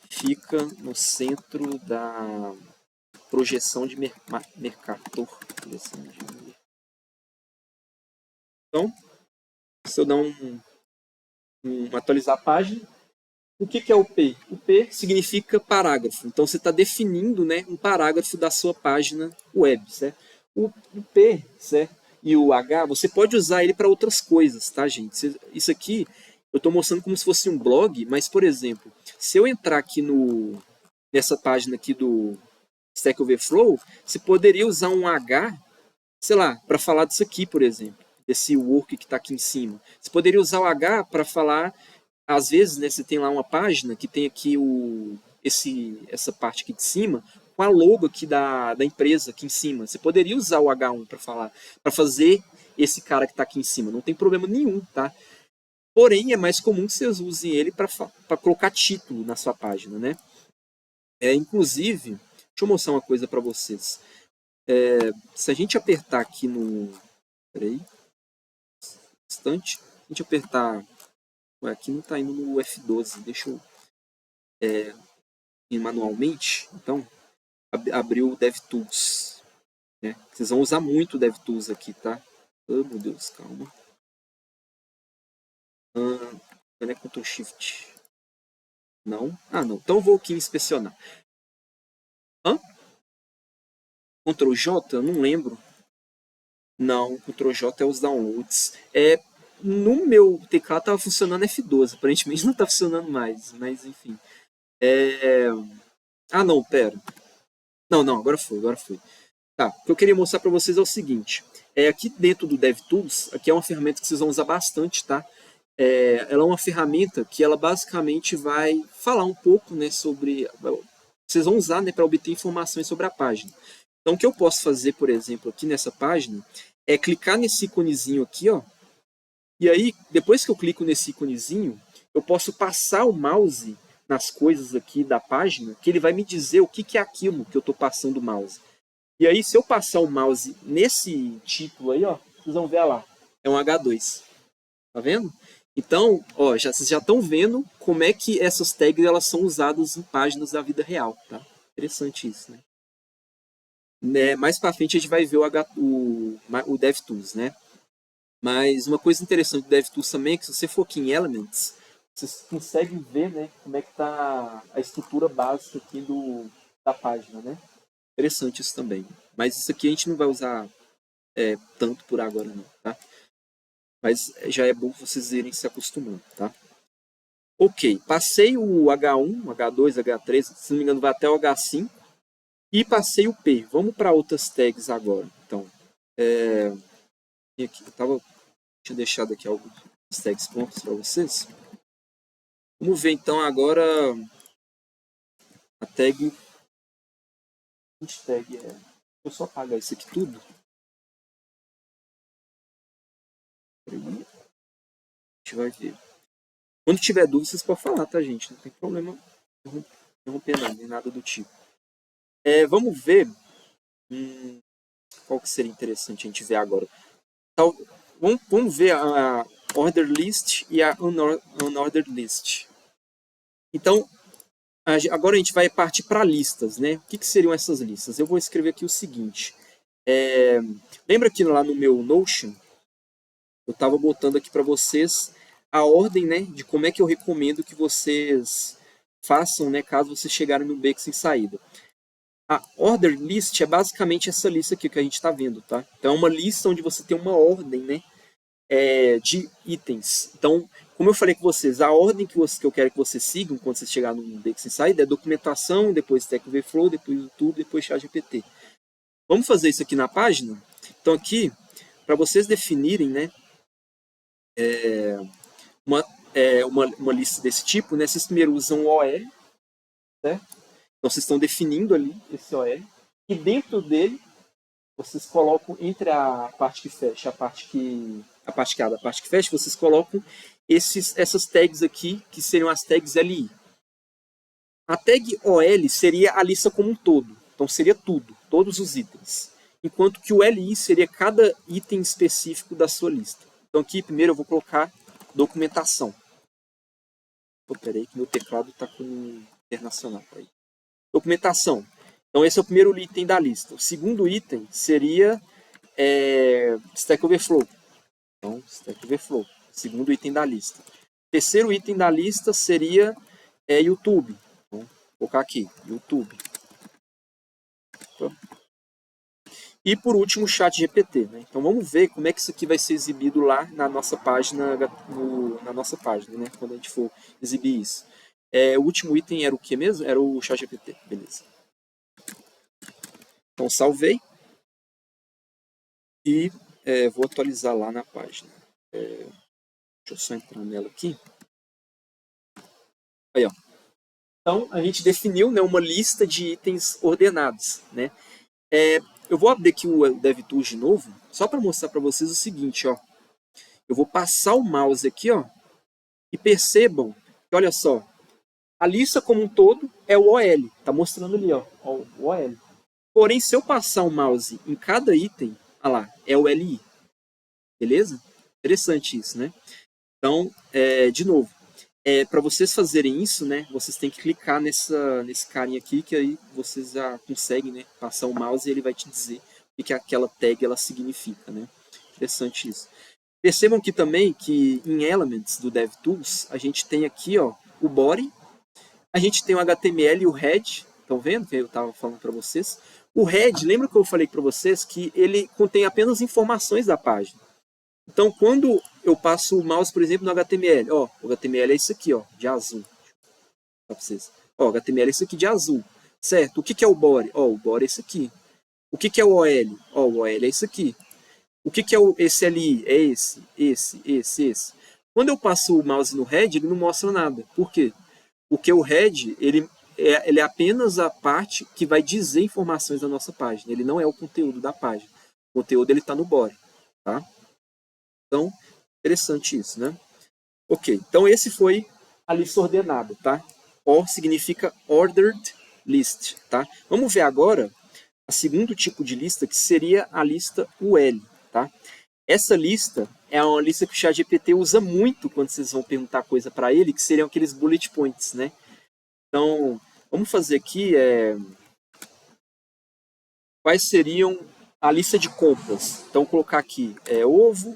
fica no centro da projeção de Mercator. Então, se eu dar atualizar a página, o que é o P? O P significa parágrafo. Então você está definindo, né, um parágrafo da sua página web, certo? O P, certo? E o H, você pode usar ele para outras coisas, tá, gente? Isso aqui eu estou mostrando como se fosse um blog, mas, por exemplo, se eu entrar aqui nessa página aqui do Stack Overflow, você poderia usar um H, sei lá, para falar disso aqui, por exemplo, desse work que está aqui em cima. Você poderia usar o H para falar, às vezes, né, você tem lá uma página que tem aqui essa parte aqui de cima, com a logo aqui da empresa aqui em cima. Você poderia usar o H1 para falar, para fazer esse cara que está aqui em cima. Não tem problema nenhum, tá? Porém, é mais comum que vocês usem ele para colocar título na sua página, né? Inclusive, deixa eu mostrar uma coisa para vocês. Se a gente apertar aqui no... Peraí. Instante. Se a gente apertar... Ué, aqui não está indo no F12. Deixa eu ir manualmente. Então, abriu o DevTools. Né? Vocês vão usar muito o DevTools aqui, tá? Oh, meu Deus, calma. Cadê Ctrl Shift? Não? Ah, não. Então eu vou aqui inspecionar. Hã? Ctrl J? Eu não lembro. Não, Ctrl J é os downloads. No meu teclado estava funcionando F12. Aparentemente não está funcionando mais, mas enfim. Ah, não, pera. Não, agora foi. Tá, o que eu queria mostrar para vocês é o seguinte. Aqui dentro do DevTools, aqui é uma ferramenta que vocês vão usar bastante, tá? Ela é uma ferramenta que ela basicamente vai falar um pouco, né, sobre... Vocês vão usar, né, para obter informações sobre a página. Então, o que eu posso fazer, por exemplo, aqui nessa página, é clicar nesse íconezinho aqui, ó. E aí, depois que eu clico nesse íconezinho, eu posso passar o mouse nas coisas aqui da página, que ele vai me dizer o que é aquilo que eu estou passando o mouse. E aí, se eu passar o mouse nesse título aí, ó, vocês vão ver lá, é um H2. Tá vendo? Então, ó, vocês já estão vendo como é que essas tags elas são usadas em páginas da vida real, tá? Interessante isso, né? Mais para frente a gente vai ver o DevTools, né? Mas uma coisa interessante do DevTools também é que se você for aqui em Elements, vocês conseguem ver, né, como é que tá a estrutura básica aqui da página, né? Interessante isso também. Mas isso aqui a gente não vai usar tanto por agora não, tá? Mas já é bom vocês irem se acostumando, tá? Ok, passei o H1, H2, H3, se não me engano vai até o H5 e passei o P. Vamos para outras tags agora. Então, aqui, tinha deixado aqui alguns tags prontos para vocês. Vamos ver então agora a tag. Tag deixa eu só apagar isso aqui tudo. gente vai ver. Quando tiver dúvida, vocês podem falar, tá, gente? Não tem problema interromper não, nem nada do tipo. Vamos ver qual que seria interessante a gente ver agora. Então, vamos ver a order list e a unordered list. Então, agora a gente vai partir para listas, né? O que seriam essas listas? Eu vou escrever aqui o seguinte. Lembra que lá no meu Notion, eu estava botando aqui para vocês a ordem, né, de como é que eu recomendo que vocês façam, né, caso vocês chegarem no beco sem saída. A order list é basicamente essa lista aqui que a gente está vendo, tá? Então é uma lista onde você tem uma ordem, né, de itens. Então, como eu falei com vocês, a ordem que eu quero que vocês sigam quando vocês chegarem no beco sem saída é documentação, depois Stack Overflow, depois YouTube, depois ChatGPT. Vamos fazer isso aqui na página? Então aqui, para vocês definirem, né, uma lista desse tipo, né, vocês primeiro usam o OL, certo? Então vocês estão definindo ali esse OL, e dentro dele vocês colocam entre a parte que fecha, a parte que abre, a parte que fecha, vocês colocam essas tags aqui, que seriam as tags LI. A tag OL seria a lista como um todo, então seria tudo, todos os itens. Enquanto que o LI seria cada item específico da sua lista. Então aqui primeiro eu vou colocar documentação. Peraí que meu teclado está com internacional. Aí. Documentação. Então esse é o primeiro item da lista. O segundo item seria Stack Overflow. Então, Stack Overflow. Segundo item da lista. O terceiro item da lista seria YouTube. Então, vou colocar aqui, YouTube. E por último, o ChatGPT. Né? Então vamos ver como é que isso aqui vai ser exibido lá na nossa página, né? Quando a gente for exibir isso. O último item era o que mesmo? Era o ChatGPT. Beleza. Então salvei. E vou atualizar lá na página. Deixa eu só entrar nela aqui. Aí, ó. Então a gente definiu, né, uma lista de itens ordenados. Né? Eu vou abrir aqui o DevTools de novo, só para mostrar para vocês o seguinte, ó. Eu vou passar o mouse aqui, ó, e percebam que, olha só, a lista como um todo é o OL, tá mostrando ali, ó, o OL. Porém, se eu passar o mouse em cada item, olha lá, é o LI. Beleza? Interessante isso, né? Então, de novo, para vocês fazerem isso, né, vocês têm que clicar nesse carinha aqui, que aí vocês já conseguem, né, passar o mouse e ele vai te dizer o que aquela tag ela significa, né? Interessante isso. Percebam aqui também que em Elements do DevTools, a gente tem aqui, ó, o body, a gente tem o HTML e o head, estão vendo que eu estava falando para vocês? O head, lembra que eu falei para vocês que ele contém apenas informações da página. Então, quando eu passo o mouse, por exemplo, no HTML, ó, o HTML é isso aqui, ó, de azul. Para vocês. Ó, o HTML é isso aqui de azul. Certo? O que é o body? Ó, o body é isso aqui. O que é o OL? Ó, o OL é isso aqui. O que é esse LI? É esse. Quando eu passo o mouse no head, ele não mostra nada. Por quê? Porque o head, ele é apenas a parte que vai dizer informações da nossa página. Ele não é o conteúdo da página. O conteúdo ele está no body. Tá? Então, interessante isso, né? Ok, então esse foi a lista ordenada, tá? Or significa ordered list, tá? Vamos ver agora o segundo tipo de lista, que seria a lista UL, tá? Essa lista é uma lista que o ChatGPT usa muito quando vocês vão perguntar coisa para ele, que seriam aqueles bullet points, né? Então, vamos fazer aqui quais seriam a lista de compras. Então, vou colocar aqui ovo.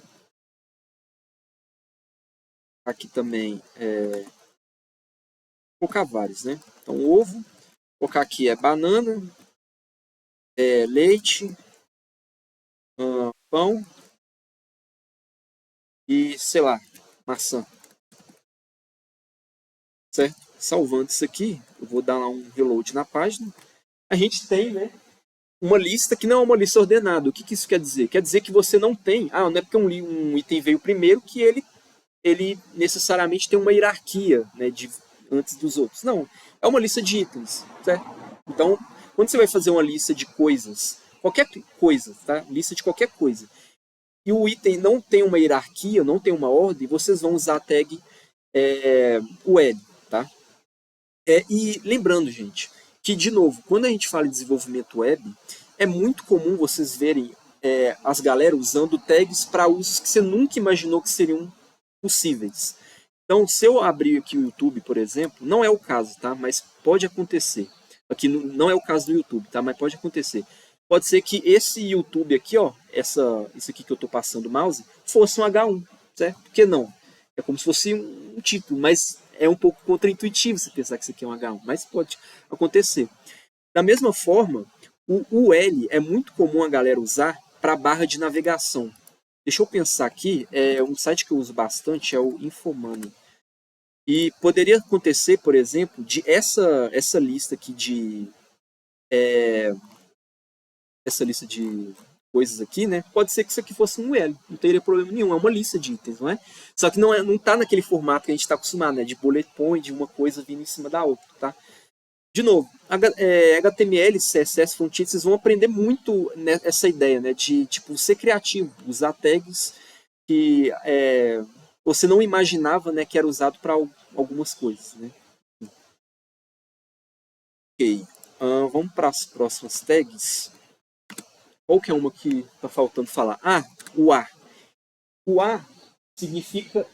Aqui também vou colocar vários, né? Então, ovo. Vou colocar aqui banana, leite, pão e, sei lá, maçã. Certo? Salvando isso aqui, eu vou dar um reload na página. A gente tem, né, uma lista que não é uma lista ordenada. O que isso quer dizer? Quer dizer que você não tem... não é porque um item veio primeiro que ele necessariamente tem uma hierarquia, né, antes dos outros. Não, é uma lista de itens, certo? Então, quando você vai fazer uma lista de coisas, qualquer coisa, tá? Lista de qualquer coisa, e o item não tem uma hierarquia, não tem uma ordem, vocês vão usar a tag UL, tá? E lembrando, gente, que, de novo, quando a gente fala em desenvolvimento web, é muito comum vocês verem as galera usando tags para usos que você nunca imaginou que seriam possíveis. Então, se eu abrir aqui o YouTube, por exemplo, não é o caso, tá? Mas pode acontecer. Aqui não é o caso do YouTube, tá? Mas pode acontecer. Pode ser que esse YouTube aqui, ó, isso aqui que eu estou passando o mouse, fosse um H1, certo? Por que não? É como se fosse um título, mas é um pouco contraintuitivo você pensar que isso aqui é um H1, mas pode acontecer. Da mesma forma, o UL é muito comum a galera usar para barra de navegação. Deixa eu pensar aqui, um site que eu uso bastante é o Infomoney. E poderia acontecer, por exemplo, de essa lista aqui essa lista de coisas aqui, né? Pode ser que isso aqui fosse um L, não teria problema nenhum, é uma lista de itens, não é? Só que não tá naquele formato que a gente está acostumado, né? De bullet point, de uma coisa vindo em cima da outra, tá? De novo, HTML, CSS, Frontend, vocês vão aprender muito essa ideia, né? De, tipo, ser criativo, usar tags que você não imaginava, né, que era usado para algumas coisas, né? Ok, vamos para as próximas tags. Qual que é uma que está faltando falar? Ah, o A. O A significa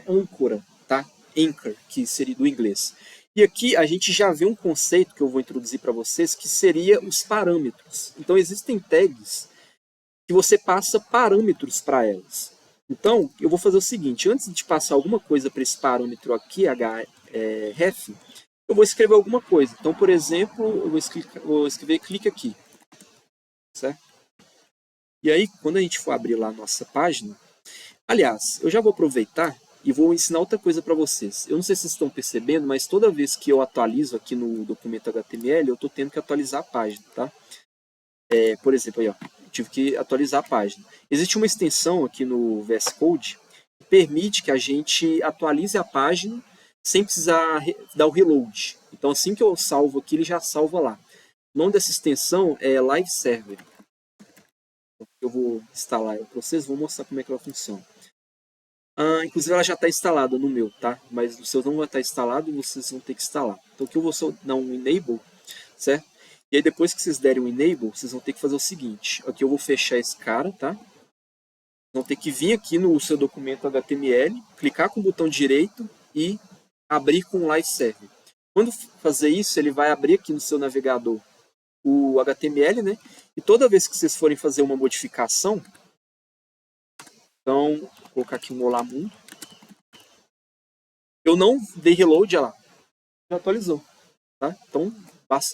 âncora, tá? Anchor, que seria do inglês. E aqui a gente já vê um conceito que eu vou introduzir para vocês, que seria os parâmetros. Então existem tags que você passa parâmetros para elas. Então, eu vou fazer o seguinte, antes de passar alguma coisa para esse parâmetro aqui, href, eu vou escrever alguma coisa. Então, por exemplo, eu vou escrever clique aqui, certo? E aí, quando a gente for abrir lá a nossa página, aliás, eu já vou aproveitar e vou ensinar outra coisa para vocês. Eu não sei se vocês estão percebendo, mas toda vez que eu atualizo aqui no documento HTML, eu estou tendo que atualizar a página, tá? Por exemplo, aí, ó, tive que atualizar a página. Existe uma extensão aqui no VS Code que permite que a gente atualize a página sem precisar dar o reload. Então, assim que eu salvo aqui, ele já salva lá. O nome dessa extensão é Live Server. Eu vou instalar ela para vocês, vou mostrar como é que ela funciona. Inclusive ela já está instalada no meu, tá? Mas no seu não vai estar instalado e vocês vão ter que instalar. Então aqui eu vou só dar um enable, certo? E aí depois que vocês derem um enable, vocês vão ter que fazer o seguinte. Aqui eu vou fechar esse cara, tá? Vão ter que vir aqui no seu documento HTML, clicar com o botão direito e abrir com o Live Server. Quando fazer isso, ele vai abrir aqui no seu navegador o HTML, né? E toda vez que vocês forem fazer uma modificação, então, vou colocar aqui um Olá Mundo. Eu não dei reload, olha lá. Já atualizou. Tá? Então,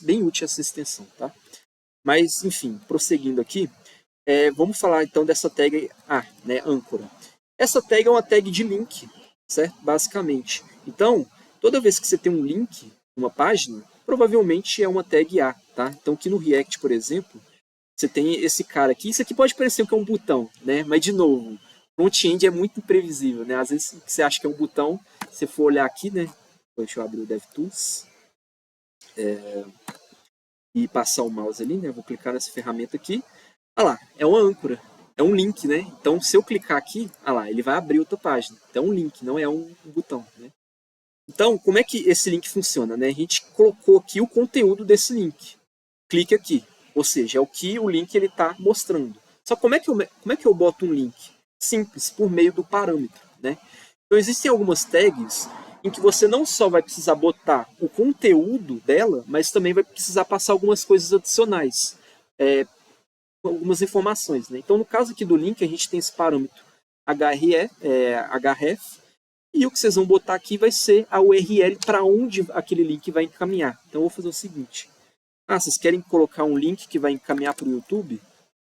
bem útil essa extensão. Tá? Mas, enfim, prosseguindo aqui, vamos falar então dessa tag A, né, âncora. Essa tag é uma tag de link, certo? Basicamente. Então, toda vez que você tem um link, uma página, provavelmente é uma tag A. Tá? Então, aqui no React, por exemplo, você tem esse cara aqui. Isso aqui pode parecer que é um botão, né? Mas, de novo, front-end é muito imprevisível, né? Às vezes você acha que é um botão, se for olhar aqui, né? Deixa eu abrir o DevTools. E passar o mouse ali, né? Vou clicar nessa ferramenta aqui. Olha lá, é uma âncora. É um link, né? Então, se eu clicar aqui, olha lá, ele vai abrir outra página. Então, é um link, não é um botão, né? Então, como é que esse link funciona, né? A gente colocou aqui o conteúdo desse link. Clique aqui. Ou seja, é o que o link está mostrando. Só como é que eu boto um link? Simples, por meio do parâmetro, né? Então existem algumas tags em que você não só vai precisar botar o conteúdo dela, mas também vai precisar passar algumas coisas adicionais, algumas informações, né? Então no caso aqui do link a gente tem esse parâmetro href, e o que vocês vão botar aqui vai ser a URL para onde aquele link vai encaminhar. Então eu vou fazer o seguinte. Vocês querem colocar um link que vai encaminhar para o YouTube?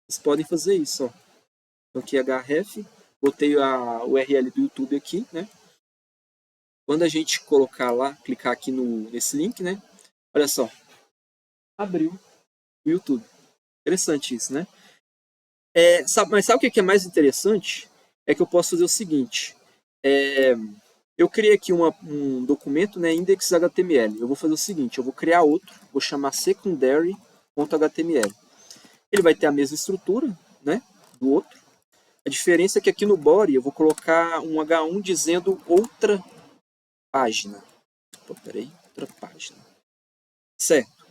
Vocês podem fazer isso, ó. Então aqui href, botei a URL do YouTube aqui, né? Quando a gente colocar lá, clicar aqui nesse link, né? Olha só, abriu o YouTube. Interessante isso, né? Mas sabe o que é mais interessante? É que eu posso fazer o seguinte. Eu criei aqui um documento, né, index.html. Eu vou fazer o seguinte, eu vou criar outro, vou chamar secondary.html. Ele vai ter a mesma estrutura, né, do outro. A diferença é que aqui no body eu vou colocar um H1 dizendo outra página. Opa, peraí, outra página. Certo.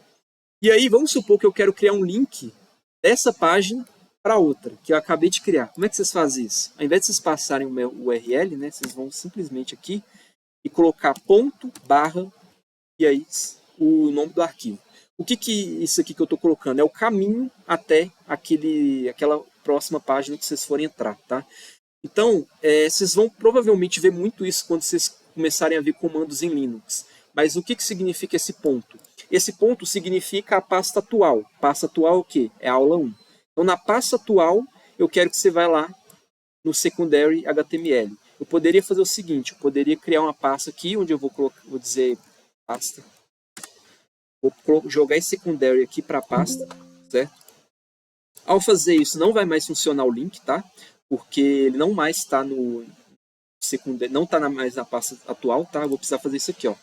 E aí, vamos supor que eu quero criar um link dessa página para outra, que eu acabei de criar. Como é que vocês fazem isso? Ao invés de vocês passarem o meu URL, né, vocês vão simplesmente aqui e colocar ponto, barra, e aí o nome do arquivo. O que isso aqui que eu estou colocando? É o caminho até aquela próxima página que vocês forem entrar, tá? Então, vocês vão provavelmente ver muito isso quando vocês começarem a ver comandos em Linux. Mas o que significa esse ponto? Esse ponto significa a pasta atual. Pasta atual é o quê? É a aula 1. Então, na pasta atual, eu quero que você vá lá no secondary HTML. Eu poderia fazer o seguinte, eu poderia criar uma pasta aqui, onde eu vou dizer pasta. Vou jogar esse secondary aqui para a pasta, certo? Ao fazer isso, não vai mais funcionar o link, tá? Porque ele não mais está no secundário, não está mais na pasta atual, tá? Eu vou precisar fazer isso aqui, ó.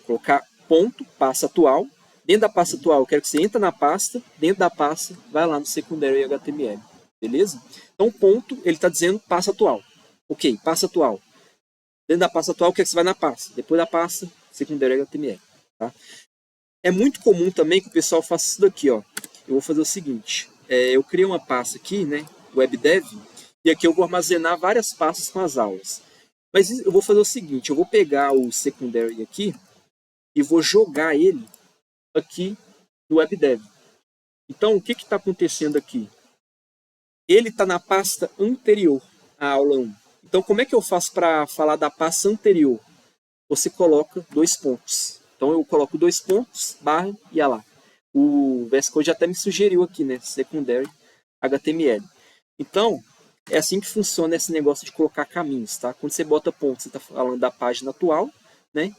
Colocar ponto, pasta atual. Dentro da pasta atual, eu quero que você entre na pasta. Dentro da pasta, vai lá no secondary HTML. Beleza? Então, ponto, ele está dizendo pasta atual. Ok, pasta atual. Dentro da pasta atual, eu quero que você vai na pasta. Depois da pasta, secondary HTML. Tá? É muito comum também que o pessoal faça isso daqui, ó. Eu vou fazer o seguinte. Eu criei uma pasta aqui, né? WebDev. E aqui eu vou armazenar várias pastas com as aulas. Mas eu vou fazer o seguinte. Eu vou pegar o secondary aqui e vou jogar ele aqui no WebDev. Então, o que está acontecendo aqui? Ele está na pasta anterior à aula 1. Então, como é que eu faço para falar da pasta anterior? Você coloca 2 pontos. Então, eu coloco 2 pontos, barra, e lá. O VS Code até me sugeriu aqui, né? Secondary HTML. Então, é assim que funciona esse negócio de colocar caminhos, tá? Quando você bota ponto, você está falando da página atual, né?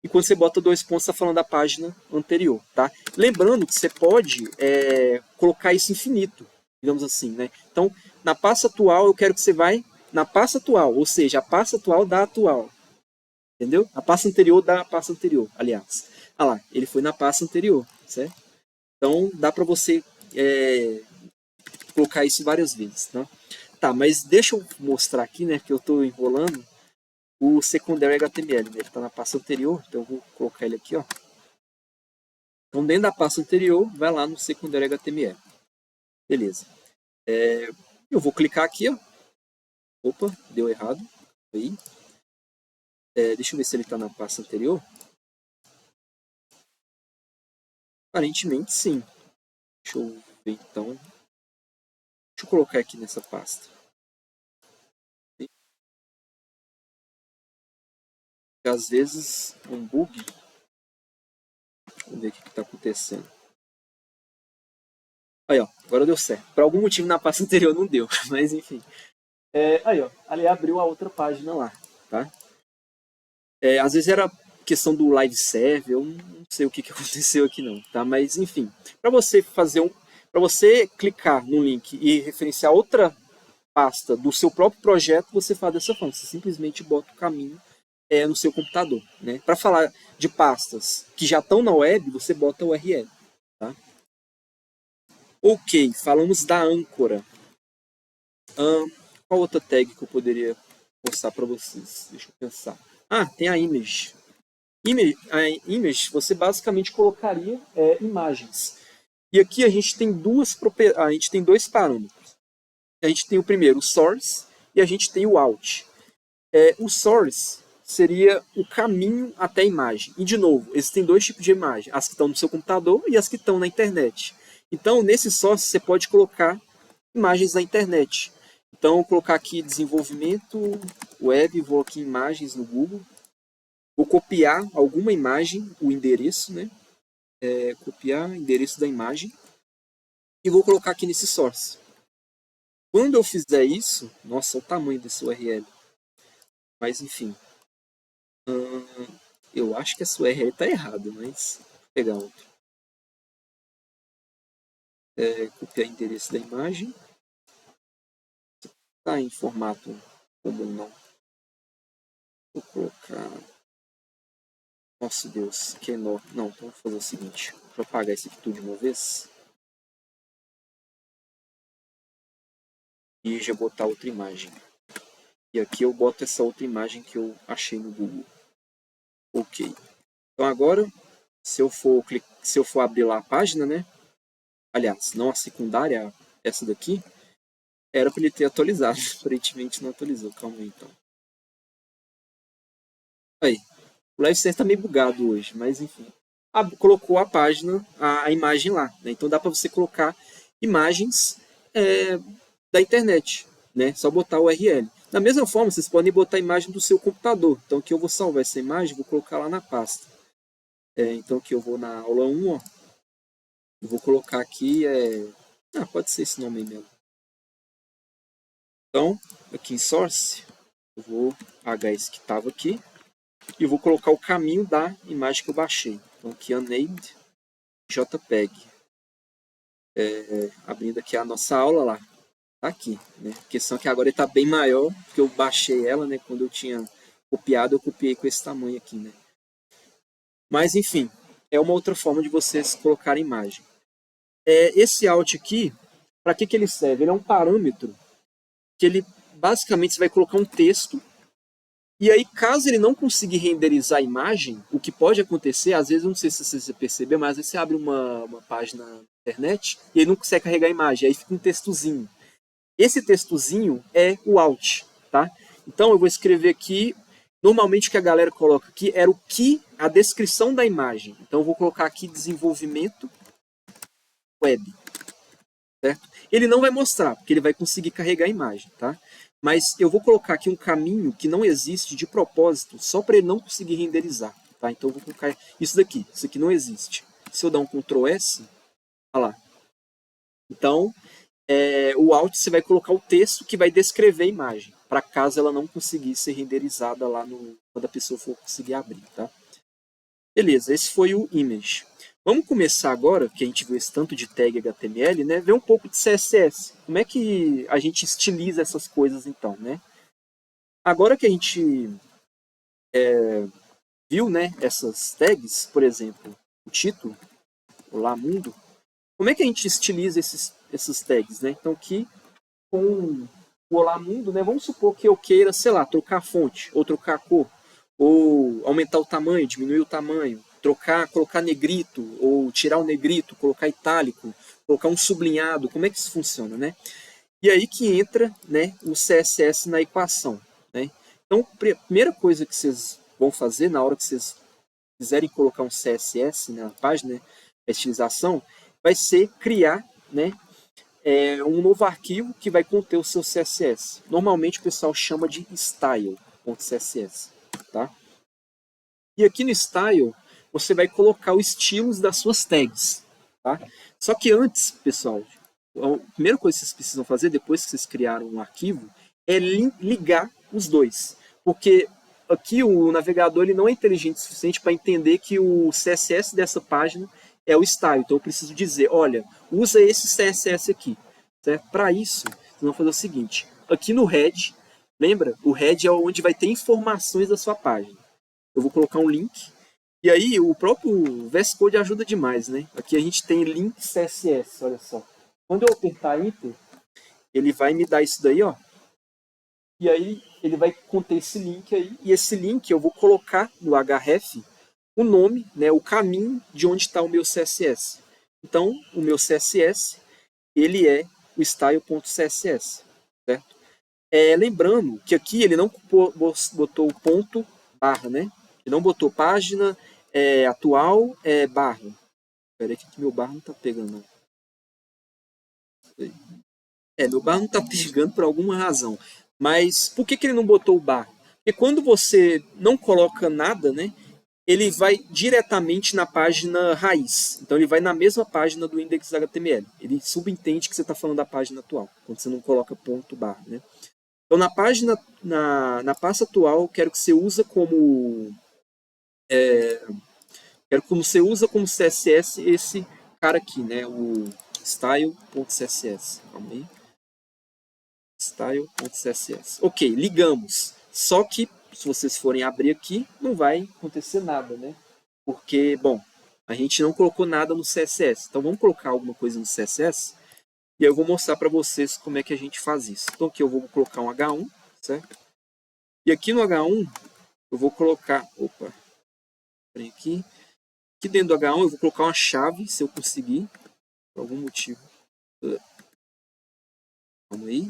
E quando você bota 2 pontos, você está falando da página anterior, tá? Lembrando que você pode colocar isso infinito, digamos assim, né? Então, na pasta atual, eu quero que você vai na pasta atual, ou seja, a pasta atual da atual. Entendeu? A pasta anterior da pasta anterior, aliás. Ah lá, ele foi na pasta anterior, certo? Então, dá para você colocar isso várias vezes, tá? Tá, mas deixa eu mostrar aqui, né, que eu estou enrolando o secondary HTML, né? Ele está na pasta anterior, então eu vou colocar ele aqui, ó. Então, dentro da pasta anterior, vai lá no secondary HTML. Beleza. Eu vou clicar aqui, ó. Opa, deu errado. Aí. Deixa eu ver se ele está na pasta anterior. Aparentemente, sim. Deixa eu ver, então. Deixa eu colocar aqui nessa pasta. Às vezes, um bug. Vamos ver o que está acontecendo. Aí, ó. Agora deu certo. Por algum motivo na pasta anterior não deu, mas enfim. Aí, ó. Ali abriu a outra página lá, tá? Às vezes era questão do live server, eu não sei o que aconteceu aqui não, tá? Mas enfim, para você para você clicar no link e referenciar outra pasta do seu próprio projeto, você faz dessa forma, você simplesmente bota o caminho no seu computador, né? Para falar de pastas que já estão na web, você bota o URL, tá? Ok, falamos da âncora. Qual outra tag que eu poderia mostrar para vocês? Deixa eu pensar. Ah, tem a image. Image, você basicamente colocaria imagens. E aqui a gente tem dois parâmetros. A gente tem o primeiro, o source, e a gente tem o out. O source seria o caminho até a imagem. E, de novo, existem dois tipos de imagem. As que estão no seu computador e as que estão na internet. Então, nesse source, você pode colocar imagens na internet. Então, eu vou colocar aqui desenvolvimento web, vou aqui imagens no Google. Vou copiar alguma imagem, o endereço, né? Copiar o endereço da imagem. E vou colocar aqui nesse source. Quando eu fizer isso, nossa, o tamanho desse URL. Mas enfim. Eu acho que essa URL está errada, mas vou pegar outro. Copiar o endereço da imagem. Está em formato comum, não. Vou colocar. Nossa Deus, que enorme. Não, então vou fazer o seguinte. Deixa eu apagar isso aqui tudo de uma vez. e já botar outra imagem. E aqui eu boto essa outra imagem que eu achei no Google. Ok. Então agora, se eu for abrir lá a página, né? Aliás, não a secundária, essa daqui, era para ele ter atualizado. Aparentemente não atualizou. Calma aí, então. Aí. O Live está meio bugado hoje, mas enfim. Colocou a página, a imagem lá. Né? Então dá para você colocar imagens da internet. Né? Só botar o URL. Da mesma forma, vocês podem botar a imagem do seu computador. Então aqui eu vou salvar essa imagem, vou colocar lá na pasta. Então aqui eu vou na aula 1, ó. Eu vou colocar aqui, pode ser esse nome aí mesmo. Então, aqui em Source, eu vou apagar esse que estava aqui. E vou colocar o caminho da imagem que eu baixei. Então aqui, unnamed, JPEG. Abrindo aqui a nossa aula lá. Tá aqui, né? A questão é que agora ele está bem maior, porque eu baixei ela, né? Quando eu tinha copiado, eu copiei com esse tamanho aqui, né? Mas, enfim, é uma outra forma de vocês colocarem imagem. Esse out aqui, para que ele serve? Ele é um parâmetro que ele, basicamente, você vai colocar um texto. E aí, caso ele não conseguir renderizar a imagem, o que pode acontecer, às vezes, não sei se você percebeu, mas às vezes você abre uma página na internet e ele não consegue carregar a imagem, aí fica um textozinho. Esse textozinho é o out, tá? Então, eu vou escrever aqui, normalmente o que a galera coloca aqui era a descrição da imagem. Então, eu vou colocar aqui desenvolvimento web, certo? Ele não vai mostrar, porque ele vai conseguir carregar a imagem, tá? Mas eu vou colocar aqui um caminho que não existe de propósito, só para ele não conseguir renderizar. Tá? Então eu vou colocar isso daqui. Isso aqui não existe. Se eu dar um Ctrl S, olha lá. Então, o Alt você vai colocar o texto que vai descrever a imagem, para caso ela não conseguir ser renderizada lá quando a pessoa for conseguir abrir. Tá? Beleza, esse foi o image. Vamos começar agora, que a gente viu esse tanto de tag HTML, né? Ver um pouco de CSS. Como é que a gente estiliza essas coisas então, né? Agora que a gente viu, né, essas tags, por exemplo, o título, Olá Mundo, como é que a gente estiliza esses tags, né? Então aqui, com o Olá Mundo, né, vamos supor que eu queira, sei lá, trocar a fonte, ou trocar a cor, ou aumentar o tamanho, diminuir o tamanho, colocar negrito, ou tirar o negrito, colocar itálico, colocar um sublinhado, como é que isso funciona, né? E aí que entra, né, o CSS na equação, né? Então, a primeira coisa que vocês vão fazer na hora que vocês quiserem colocar um CSS, né, na página, né, a estilização, vai ser criar, né, um novo arquivo que vai conter o seu CSS. Normalmente o pessoal chama de style.css, tá? E aqui no style, você vai colocar os estilos das suas tags, tá? Só que antes, pessoal, a primeira coisa que vocês precisam fazer, depois que vocês criaram um arquivo, é ligar os dois. Porque aqui o navegador ele não é inteligente o suficiente para entender que o CSS dessa página é o style. Então eu preciso dizer, olha, usa esse CSS aqui. Para isso, vocês vão fazer o seguinte, aqui no head, lembra? O head é onde vai ter informações da sua página. Eu vou colocar um link. E aí o próprio VS Code ajuda demais, né? Aqui a gente tem link CSS, olha só. Quando eu apertar Enter, ele vai me dar isso daí, ó. E aí ele vai conter esse link aí. E esse link eu vou colocar no href o nome, né, o caminho de onde está o meu CSS. Então, o meu CSS, ele é o style.css, certo? Lembrando que aqui ele não botou o ponto barra, né? Ele não botou página atual barra. Espera aí que meu barra não tá pegando, não. Meu barra não tá pegando por alguma razão. Mas por que ele não botou o barra? Porque quando você não coloca nada, né? Ele vai diretamente na página raiz. Então ele vai na mesma página do index.html. Ele subentende que você está falando da página atual, quando você não coloca ponto barra, né? Então na página, na pasta atual, quero que você use como como CSS esse cara aqui, né? O style.css. Calma aí. Style.css. Ok, ligamos. Só que se vocês forem abrir aqui, não vai acontecer nada, né? Porque, bom, a gente não colocou nada no CSS. Então vamos colocar alguma coisa no CSS. E aí eu vou mostrar para vocês como é que a gente faz isso. Então aqui eu vou colocar um H1, certo? E aqui no H1 eu vou colocar... Opa, peraí aqui. Aqui dentro do H1 eu vou colocar uma chave, se eu conseguir, por algum motivo. Calma aí.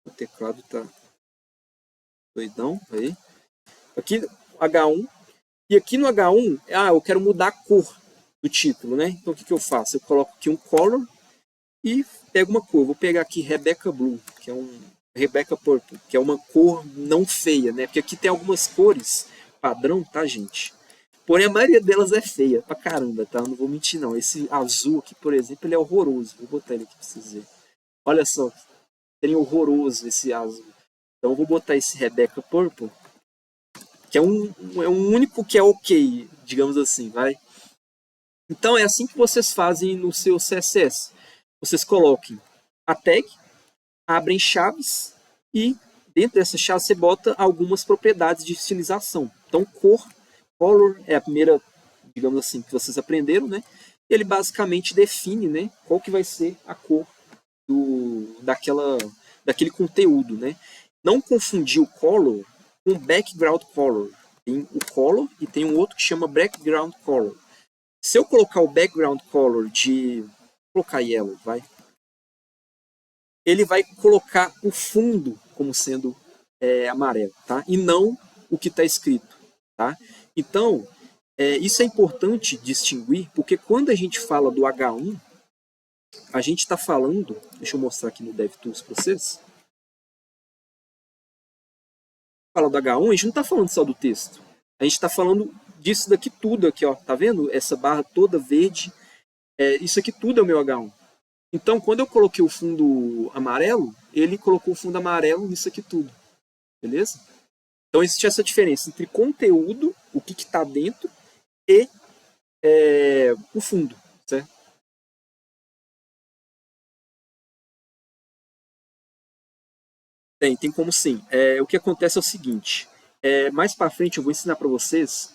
O teclado tá doidão. Aí. Aqui H1. E aqui no H1, eu quero mudar a cor do título, né? Então o que eu faço? Eu coloco aqui um color e pego uma cor. Vou pegar aqui Rebecca Blue, que é Rebecca Purple, que é uma cor não feia, né? Porque aqui tem algumas cores padrão, tá, gente? Porém, a maioria delas é feia pra caramba, tá? Não vou mentir, não. Esse azul aqui, por exemplo, ele é horroroso. Vou botar ele aqui pra vocês verem. Olha só, tem horroroso esse azul. Então eu vou botar esse Rebecca Purple, que é um único que é ok, digamos assim, vai. Então é assim que vocês fazem no seu CSS. Vocês coloquem a tag, abrem chaves e dentro dessa chave você bota algumas propriedades de estilização. Então color é a primeira, digamos assim, que vocês aprenderam, né? Ele basicamente define, né, qual que vai ser a cor daquele conteúdo, né? Não confundir o color com background color. Tem o color e tem um outro que chama background color. Se eu colocar o background color vou colocar yellow, vai. Ele vai colocar o fundo como sendo amarelo, tá? E não o que está escrito, tá? Então, isso é importante distinguir, porque quando a gente fala do H1, a gente está falando... Deixa eu mostrar aqui no DevTools para vocês. Fala do H1, a gente não está falando só do texto. A gente está falando disso daqui tudo aqui, ó. Tá vendo? Essa barra toda verde. Isso aqui tudo é o meu H1. Então, quando eu coloquei o fundo amarelo, ele colocou o fundo amarelo nisso aqui tudo. Beleza? Então, existe essa diferença entre conteúdo, o que está dentro, e o fundo, certo? Tem como sim. O que acontece é o seguinte, mais para frente eu vou ensinar para vocês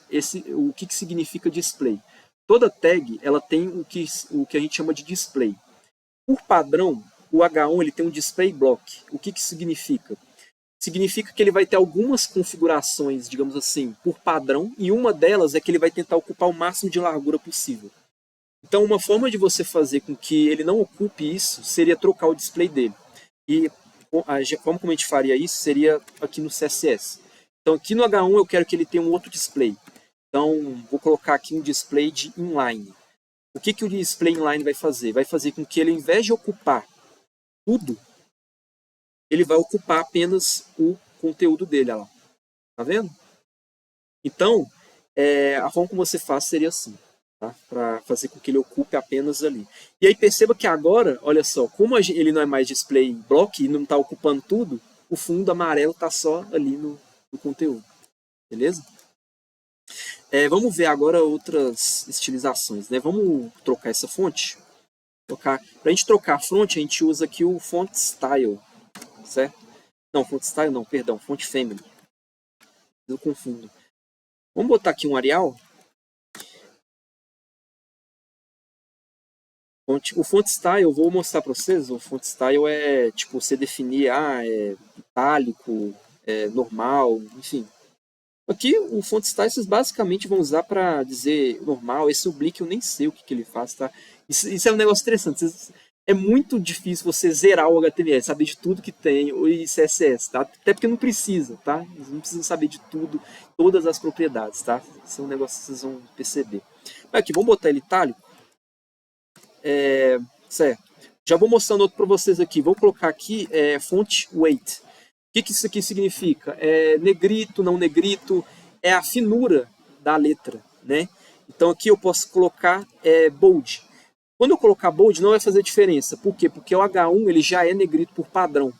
o que significa display. Toda tag ela tem o que a gente chama de display. Por padrão, o H1 ele tem um display block. O que significa? Significa que ele vai ter algumas configurações, digamos assim, por padrão, e uma delas é que ele vai tentar ocupar o máximo de largura possível. Então, uma forma de você fazer com que ele não ocupe isso seria trocar o display dele. E como a gente faria isso seria aqui no CSS. Então, aqui no H1 eu quero que ele tenha um outro display. Então, vou colocar aqui um display de inline. O que o display inline vai fazer? Vai fazer com que ele, ao invés de ocupar tudo, ele vai ocupar apenas o conteúdo dele. Olha lá. Tá vendo? Então, a forma como você faz seria assim. Tá? Para fazer com que ele ocupe apenas ali. E aí perceba que agora, olha só, como ele não é mais display block e não está ocupando tudo, o fundo amarelo está só ali no conteúdo. Beleza? Vamos ver agora outras estilizações. Né? Vamos trocar essa fonte. Para a gente trocar a fonte, a gente usa aqui o font style. Certo? Não, font style não, perdão, font family. Eu confundo. Vamos botar aqui um Arial. O font style, eu vou mostrar para vocês. O font style é tipo você definir, itálico, normal, enfim. Aqui o font style vocês basicamente vão usar para dizer normal. Esse oblique eu nem sei o que ele faz, tá? Isso é um negócio interessante. É muito difícil você zerar o HTML, saber de tudo que tem, e CSS, tá? Até porque não precisa, tá? Não precisa saber de tudo, todas as propriedades, tá? Esse é um negócio que vocês vão perceber. Aqui, vamos botar ele itálico. Certo. Já vou mostrando outro para vocês aqui. Vou colocar aqui font weight. O que isso aqui significa? Negrito, não negrito, é a finura da letra, né? Então aqui eu posso colocar bold. Quando eu colocar bold não vai fazer diferença. Por quê? Porque o H1 ele já é negrito por padrão,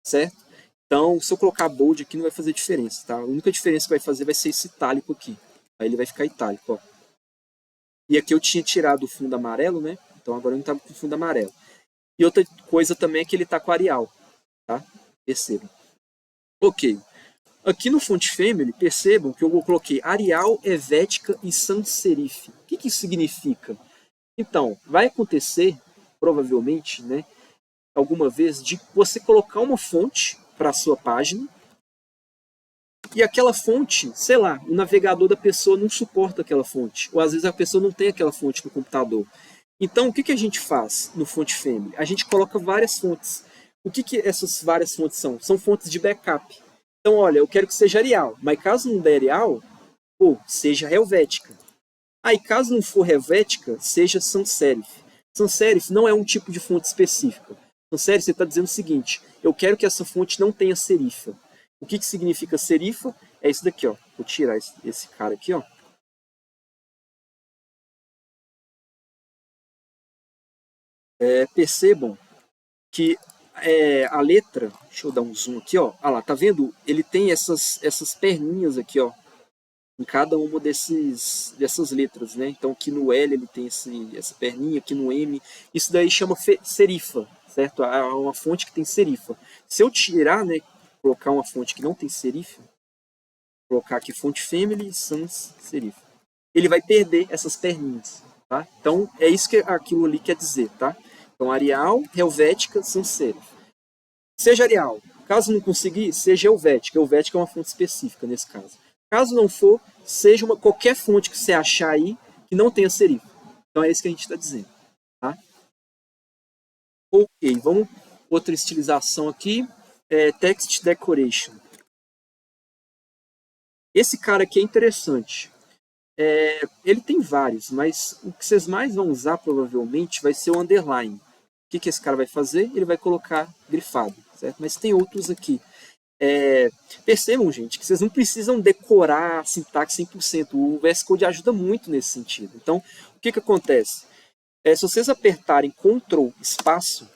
certo? Então se eu colocar bold aqui não vai fazer diferença, tá? A única diferença que vai fazer vai ser esse itálico aqui. Aí ele vai ficar itálico, ó. E aqui eu tinha tirado o fundo amarelo, né? Então agora não está com fundo amarelo. E outra coisa também é que ele está com Arial, tá? Percebam. Ok. Aqui no Font Family, percebam que eu coloquei Arial, Helvética e Sans Serif. O que isso significa? Então, vai acontecer, provavelmente, né, alguma vez de você colocar uma fonte para a sua página e aquela fonte, sei lá, o navegador da pessoa não suporta aquela fonte, ou às vezes a pessoa não tem aquela fonte no computador. Então, o que a gente faz no Font Family? A gente coloca várias fontes. O que essas várias fontes são? São fontes de backup. Então, olha, eu quero que seja Arial, mas caso não der Arial, pô, seja Helvética. Aí, caso não for Helvética, seja sans serif. Sans serif não é um tipo de fonte específica. Sans serif, você está dizendo o seguinte, eu quero que essa fonte não tenha serifa. O que significa serifa? É isso daqui, ó. Vou tirar esse cara aqui, ó. Percebam que a letra, deixa eu dar um zoom aqui, ó. Ah lá, tá vendo? Ele tem essas perninhas aqui, ó, em cada uma dessas letras, né? Então aqui no L ele tem essa perninha, aqui no M. Isso daí chama serifa, certo? É uma fonte que tem serifa. Se eu tirar, né, colocar uma fonte que não tem serifa, colocar aqui fonte family sans serifa, ele vai perder essas perninhas, tá? Então é isso que aquilo ali quer dizer, tá? Então Arial, Helvética, sans serif. Seja Arial. Caso não conseguir, seja Helvética. Helvética é uma fonte específica nesse caso. Caso não for, seja qualquer fonte que você achar aí que não tenha serif. Então é isso que a gente está dizendo. Tá? Ok, vamos. Outra estilização aqui. Text Decoration. Esse cara aqui é interessante. Ele tem vários, mas o que vocês mais vão usar provavelmente vai ser o underline. O que esse cara vai fazer? Ele vai colocar grifado, certo? Mas tem outros aqui. Percebam, gente, que vocês não precisam decorar a sintaxe 100%. O VS Code ajuda muito nesse sentido. Então, o que acontece? Se vocês apertarem Ctrl espaço,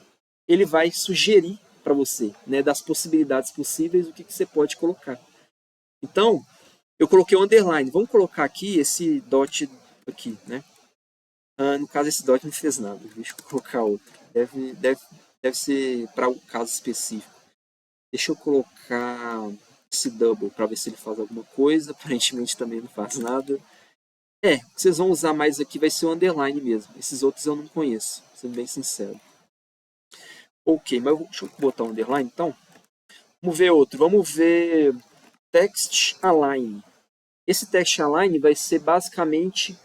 ele vai sugerir para você, né, das possibilidades possíveis, o que você pode colocar. Então, eu coloquei o underline. Vamos colocar aqui esse dot aqui, né? No caso, esse dot não fez nada. Deixa eu colocar outro. Deve ser para um caso específico. Deixa eu colocar esse double para ver se ele faz alguma coisa. Aparentemente também não faz nada. O que vocês vão usar mais aqui vai ser o underline mesmo. Esses outros eu não conheço, sendo bem sincero. Ok, mas deixa eu botar o underline então. Vamos ver outro. Vamos ver text align. Esse text align vai ser basicamente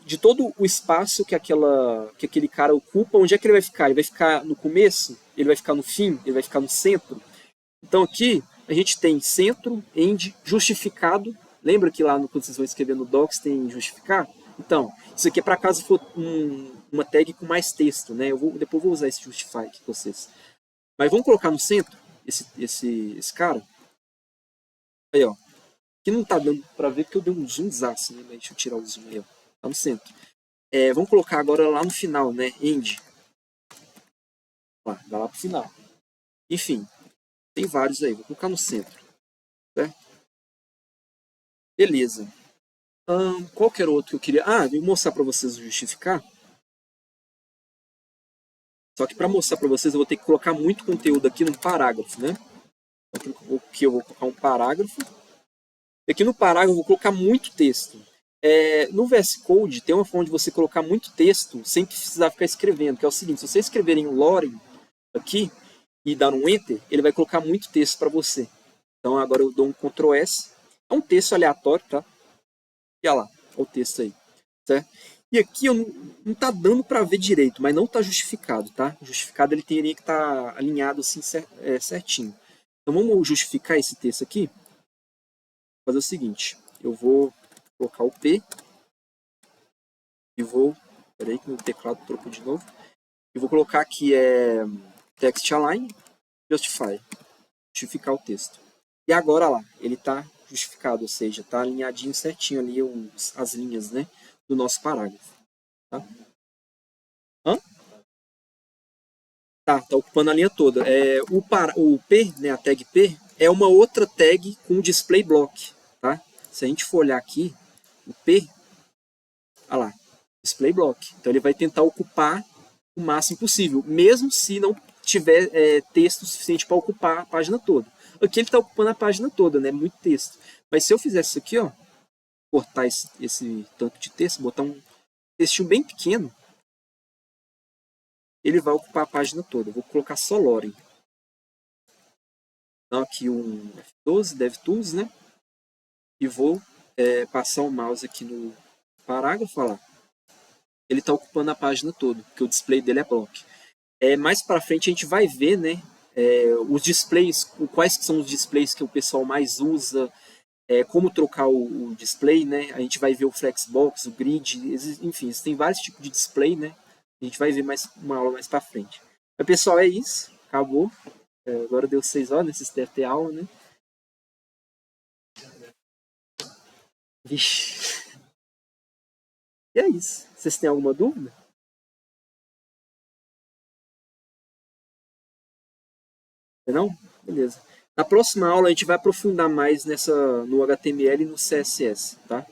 de todo o espaço que aquele cara ocupa, onde é que ele vai ficar? Ele vai ficar no começo? Ele vai ficar no fim? Ele vai ficar no centro? Então aqui a gente tem centro, end, justificado. Lembra que lá quando vocês vão escrever no docs tem justificar? Então, isso aqui é para caso for uma tag com mais texto, né? Depois vou usar esse justify aqui com vocês. Mas vamos colocar no centro esse cara. Aí, ó. Aqui não tá dando para ver porque eu dei um zoomzaço, né? Mas deixa eu tirar o zoom aí, ó. Tá no centro. Vamos colocar agora lá no final, né? End. Vai lá pro final. Enfim, tem vários aí. Vou colocar no centro. Certo? Beleza. Qualquer outro que eu queria... vou mostrar para vocês o justificar. Só que para mostrar para vocês eu vou ter que colocar muito conteúdo aqui num parágrafo, né? Aqui eu vou colocar um parágrafo. E aqui no parágrafo eu vou colocar muito texto. No VS Code tem uma forma de você colocar muito texto sem precisar ficar escrevendo, que é o seguinte, se você escrever em Lorem aqui e dar um Enter, ele vai colocar muito texto para você. Então agora eu dou um Ctrl S. É um texto aleatório, tá? E olha lá, olha o texto aí. Certo? E aqui não está dando para ver direito, mas não está justificado, tá? O justificado ele teria que estar alinhado assim certinho. Então vamos justificar esse texto aqui. Vou fazer o seguinte, eu vou colocar o P e vou... Peraí que meu teclado trocou de novo. E vou colocar aqui text align, justify. Justificar o texto. E agora lá, ele está justificado, ou seja, está alinhadinho certinho ali as linhas, né, do nosso parágrafo. Tá? Tá ocupando a linha toda. O P, né, a tag P, é uma outra tag com display block. Tá? Se a gente for olhar aqui, o P, olha lá, display block. Então ele vai tentar ocupar o máximo possível, mesmo se não tiver texto suficiente para ocupar a página toda. Aqui ele está ocupando a página toda, né, muito texto. Mas se eu fizesse isso aqui, ó, cortar esse tanto de texto, botar um textinho bem pequeno, ele vai ocupar a página toda. Eu vou colocar só Loren. Então aqui um F12, DevTools, né? E vou passar o mouse aqui no parágrafo, olha lá. Ele está ocupando a página toda, porque o display dele é block. Mais para frente a gente vai ver, né? Os displays, quais que são os displays que o pessoal mais usa, como trocar o display, né? A gente vai ver o Flexbox, o Grid, enfim, tem vários tipos de display, né? A gente vai ver mais uma aula mais para frente. Mas, pessoal, é isso. Acabou. Agora deu 6 horas, né? Vocês devem ter aula, né? Vixe. E é isso. Vocês têm alguma dúvida? Não? Beleza. Na próxima aula a gente vai aprofundar mais no HTML e no CSS, tá?